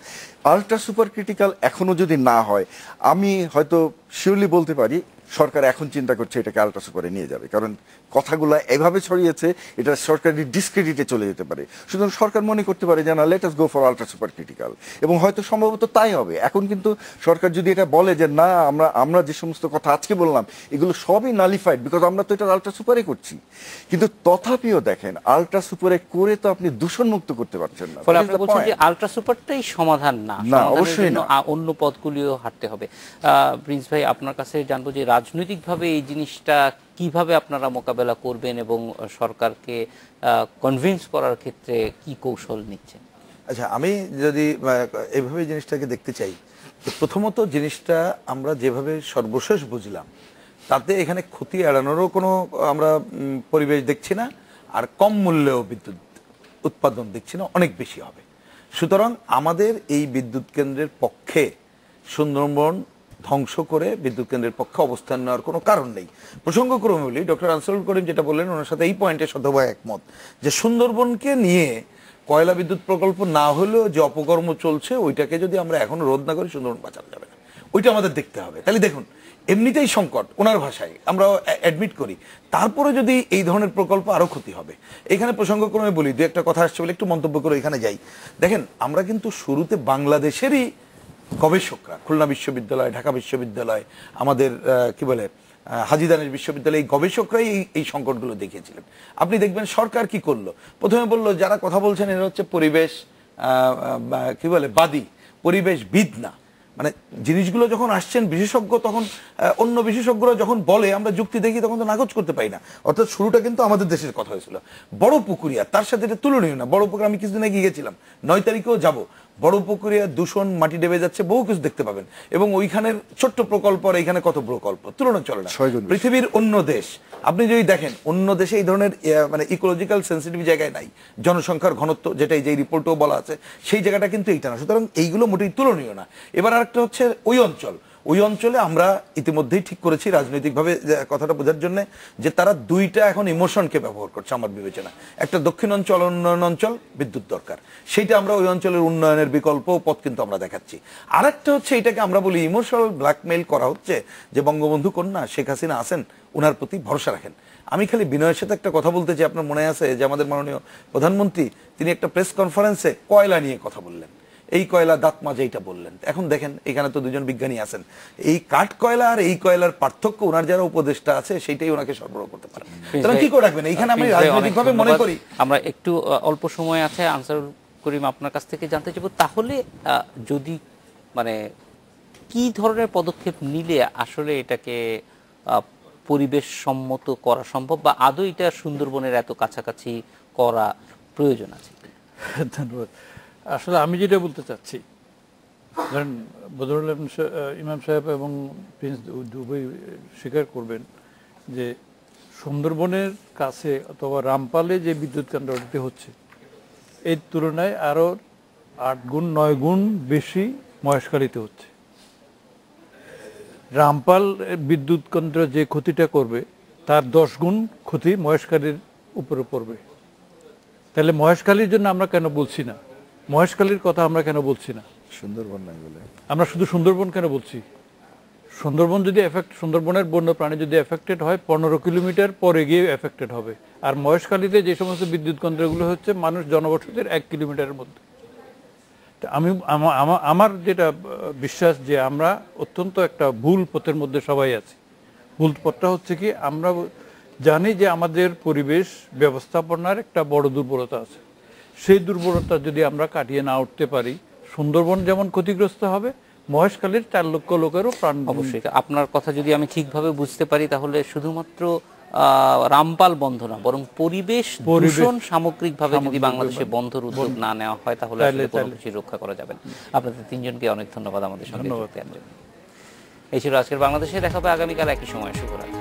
আলট্রা সুপার ক্রিটিক্যাল এখনো যদি না হয়, আমি হয়তো শিওরলি বলতে পারি সরকার এখন চিন্তা করছে এটাকে আলট্রা সুপারে নিয়ে যাবে, কারণ কথাগুলো এভাবে ছড়িয়েছে এটা সরকারি ডিসক্রেডিটে চলে যেতে পারে। সুতরাং সরকার মনে করতে পারে যে না, let us go for ultra super critical, এবং হয়তো সম্ভবত তাই হবে। এখন কিন্তু সরকার যদি এটা বলে যে না, আমরা যে সমস্ত কথা আজকে বললাম এগুলো সবই নালিফাইড, বিকজ আমরা তো এটা আলট্রা সুপারে করছি, কিন্তু তথাপিও দেখেন আলট্রা সুপারে করে তো আপনি দূষণমুক্ত করতে পারছেন না। ফলে আপনি বলছেন যে আলট্রা সুপারটাই সমাধান না, অবশ্যই না, অন্য পথগুলিও হাঁটতে হবে। প্রিন্স ভাই, আপনার কাছে জানবো যে রাজনৈতিকভাবে এই জিনিসটা কিভাবে আপনারা মোকাবেলা করবেন এবং সরকারকে কনভিন্স করার ক্ষেত্রে কি কৌশল নিচ্ছেন? আচ্ছা, আমি যদি এইভাবে জিনিসটাকে দেখতে চাই, প্রথমত জিনিসটা আমরা যেভাবে সর্বশেষ বুঝলাম তাতে এখানে ক্ষতি এড়ানোরও কোনো আমরা পরিবেশ দেখছি না, আর কম মূল্যেও বিদ্যুৎ উৎপাদন দেখছি না, অনেক বেশি হবে। সুতরাং আমাদের এই বিদ্যুৎ কেন্দ্রের পক্ষে সুন্দরবন ধ্বংস করে বিদ্যুৎ কেন্দ্রের পক্ষে অবস্থান নেওয়ার কোনো কারণ নেই। প্রসঙ্গক্রমে বলি, ডক্টর আনসারুল করিম যেটা বললেন ওনার সাথে এই পয়েন্টে শতভাগ একমত, যে সুন্দরবনকে নিয়ে কয়লা বিদ্যুৎ প্রকল্প না হলেও যে অপকর্ম চলছে ওইটাকে যদি আমরা এখনো রোধ না করি সুন্দরবন বাঁচানো যাবে না, ওইটা আমাদের দেখতে হবে। তাহলে দেখুন, এমনিতেই সংকট, ওনার ভাষায় আমরা অ্যাডমিট করি, তারপরে যদি এই ধরনের প্রকল্প আরো ক্ষতি হবে। এখানে প্রসঙ্গক্রমে বলি, দু একটা কথা আসছে বলে একটু মন্তব্য করে এখানে যাই। দেখেন, আমরা কিন্তু শুরুতে বাংলাদেশেরই গবেষকরা, খুলনা বিশ্ববিদ্যালয়, ঢাকা বিশ্ববিদ্যালয়, আমাদের কি বলে হাজী দানেশ বিশ্ববিদ্যালয়, এই গবেষকরাই এই সংকটগুলো দেখিয়েছিলেন। আপনি দেখবেন সরকার কি করলো, প্রথমে বললো যারা কথা বলছেন এরা হচ্ছে পরিবেশ কি বলে বাদী, পরিবেশবিদ না। মানে জিনিসগুলো যখন আসছেন বিশেষজ্ঞ, তখন অন্য বিশেষজ্ঞরা যখন বলে আমরা যুক্তি দেখি তখন তো নাকচ করতে পারি না। অর্থাৎ শুরুটা কিন্তু আমাদের দেশের কথা হয়েছিল। বড় পুকুরিয়া, তার সাথে এটা তুলনীয় না। বড় পুকুর আমি কিছুদিন আগে গিয়েছিলাম, 9 তারিখেও যাব। বড় পুকুরিয়া দূষণ, মাটি ডেবে যাচ্ছে, বহু কিছু দেখতে পাবেন। এবং ওইখানের ছোট্ট প্রকল্প আর এইখানে কত প্রকল্প, তুলনা চলে না। পৃথিবীর অন্য দেশ আপনি যদি দেখেন, অন্য দেশে এই ধরনের মানে ইকোলজিক্যাল সেন্সিটিভ জায়গায় নাই, জনসংখ্যার ঘনত্ব যেটা এই যে রিপোর্টেও বলা আছে সেই জায়গাটা কিন্তু এইটা না। সুতরাং এইগুলো মোটেই তুলনীয় না। এবার আরেকটা হচ্ছে ওই অঞ্চলে আমরা ইতিমধ্যেই ঠিক করেছি রাজনৈতিকভাবে কথাটা বোঝার জন্য, যে তারা দুইটা এখন ইমোশনকে ব্যবহার করছে আমার বিবেচনা। একটা দক্ষিণ অঞ্চল, উন্নয়ন অঞ্চল, বিদ্যুৎ দরকার, সেইটা আমরা ওই অঞ্চলের উন্নয়নের বিকল্প পথ কিন্তু আমরা দেখাচ্ছি। আরেকটা হচ্ছে এটাকে আমরা বলি ইমোশনাল ব্ল্যাকমেইল করা হচ্ছে, যে বঙ্গবন্ধু কন্যা শেখ হাসিনা আছেন, ওনার প্রতি ভরসা রাখেন। আমি খালি বিনয়ের সাথে একটা কথা বলতে চাই, আপনার মনে আছে যে আমাদের মাননীয় প্রধানমন্ত্রী তিনি একটা প্রেস কনফারেন্সে কয়লা নিয়ে কথা বললেন, এই কয়লা দাঁত মাজে এইটা বললেন। এখন দেখেন, এখানে তো দুজন বিজ্ঞানী আছেন, এই কাঠ কয়লা আর এই কয়লার পার্থক্য ওনার যারা উপদেষ্টা আছে সেইটাই ওনাকে সরবরাহ করতে পারে। তাহলে কি করে রাখবেন? এইখানে আমি রাজনৈতিকভাবে মনে করি আমরা একটু অল্প সময় আছে, আনসারুল করিম আপনার কাছ থেকে জানতে চাইব, তাহলে যদি মানে কি ধরনের পদক্ষেপ নিলে আসলে এটাকে পরিবেশ সম্মত করা সম্ভব, বা আদৌ এটা সুন্দরবনের এত কাছাকাছি করা প্রয়োজন আছে? ধন্যবাদ। আসলে আমি যেটা বলতে চাচ্ছি, ধরেন বদরুল ইমাম সাহেব এবং প্রিন্স দুবই স্বীকার করবেন যে সুন্দরবনের কাছে অথবা রামপালে যে বিদ্যুৎ কেন্দ্রটি হচ্ছে এর তুলনায় আরো 8 গুণ 9 গুণ বেশি মহেশখালীতে হচ্ছে। রামপাল বিদ্যুৎ কেন্দ্র যে ক্ষতিটা করবে তার 10 গুণ ক্ষতি মহেশখালীর উপরে পড়বে। তাহলে মহেশখালীর জন্য আমরা কেন বলছি না? মহেশখালীর কথা আমরা কেন বলছি না? সুন্দরবন নাই বলে আমরা শুধু সুন্দরবন কেন বলছি? সুন্দরবন যদি সুন্দরবনের বন্য প্রাণী যদি এফেক্টেড হয় 15 কিলোমিটার পরে গিয়ে এফেক্টেড হবে। আর মহেশখালীতে যে সমস্ত বিদ্যুৎ কেন্দ্রগুলো হচ্ছে মানুষ জনবসতির 1 কিলোমিটারের মধ্যে। আমি আমার যেটা বিশ্বাস যে আমরা অত্যন্ত একটা ভুল পথের মধ্যে সবাই আছি। ভুল পথটা হচ্ছে কি, আমরা জানি যে আমাদের পরিবেশ ব্যবস্থাপনার একটা বড় দুর্বলতা আছে। সেই দুর্বলতা যদি আমরা কাটিয়ে না উঠতে পারি, সুন্দরবন যেমন ক্ষতিগ্রস্ত হবে, মহেশখালীর 4 লক্ষ লোকেরও প্রাণ। অবশ্যই আপনার কথা যদি আমি ঠিকভাবে বুঝতে পারি তাহলে শুধুমাত্র রামপাল বন্ধ না, বরং পরিবেশ দূষণ সামগ্রিকভাবে যদি বাংলাদেশে বন্ধের উদ্যোগ না নেওয়া হয় তাহলে আসলে কোনো কিছু রক্ষা করা যাবে না। আপনাদের তিনজনকে অনেক ধন্যবাদ আমাদের সঙ্গে যুক্ত থাকার জন্য। এই ছিল আজকের বাংলাদেশে। দেখা হবে আগামীকাল একই সময়। শুভরাত্রি।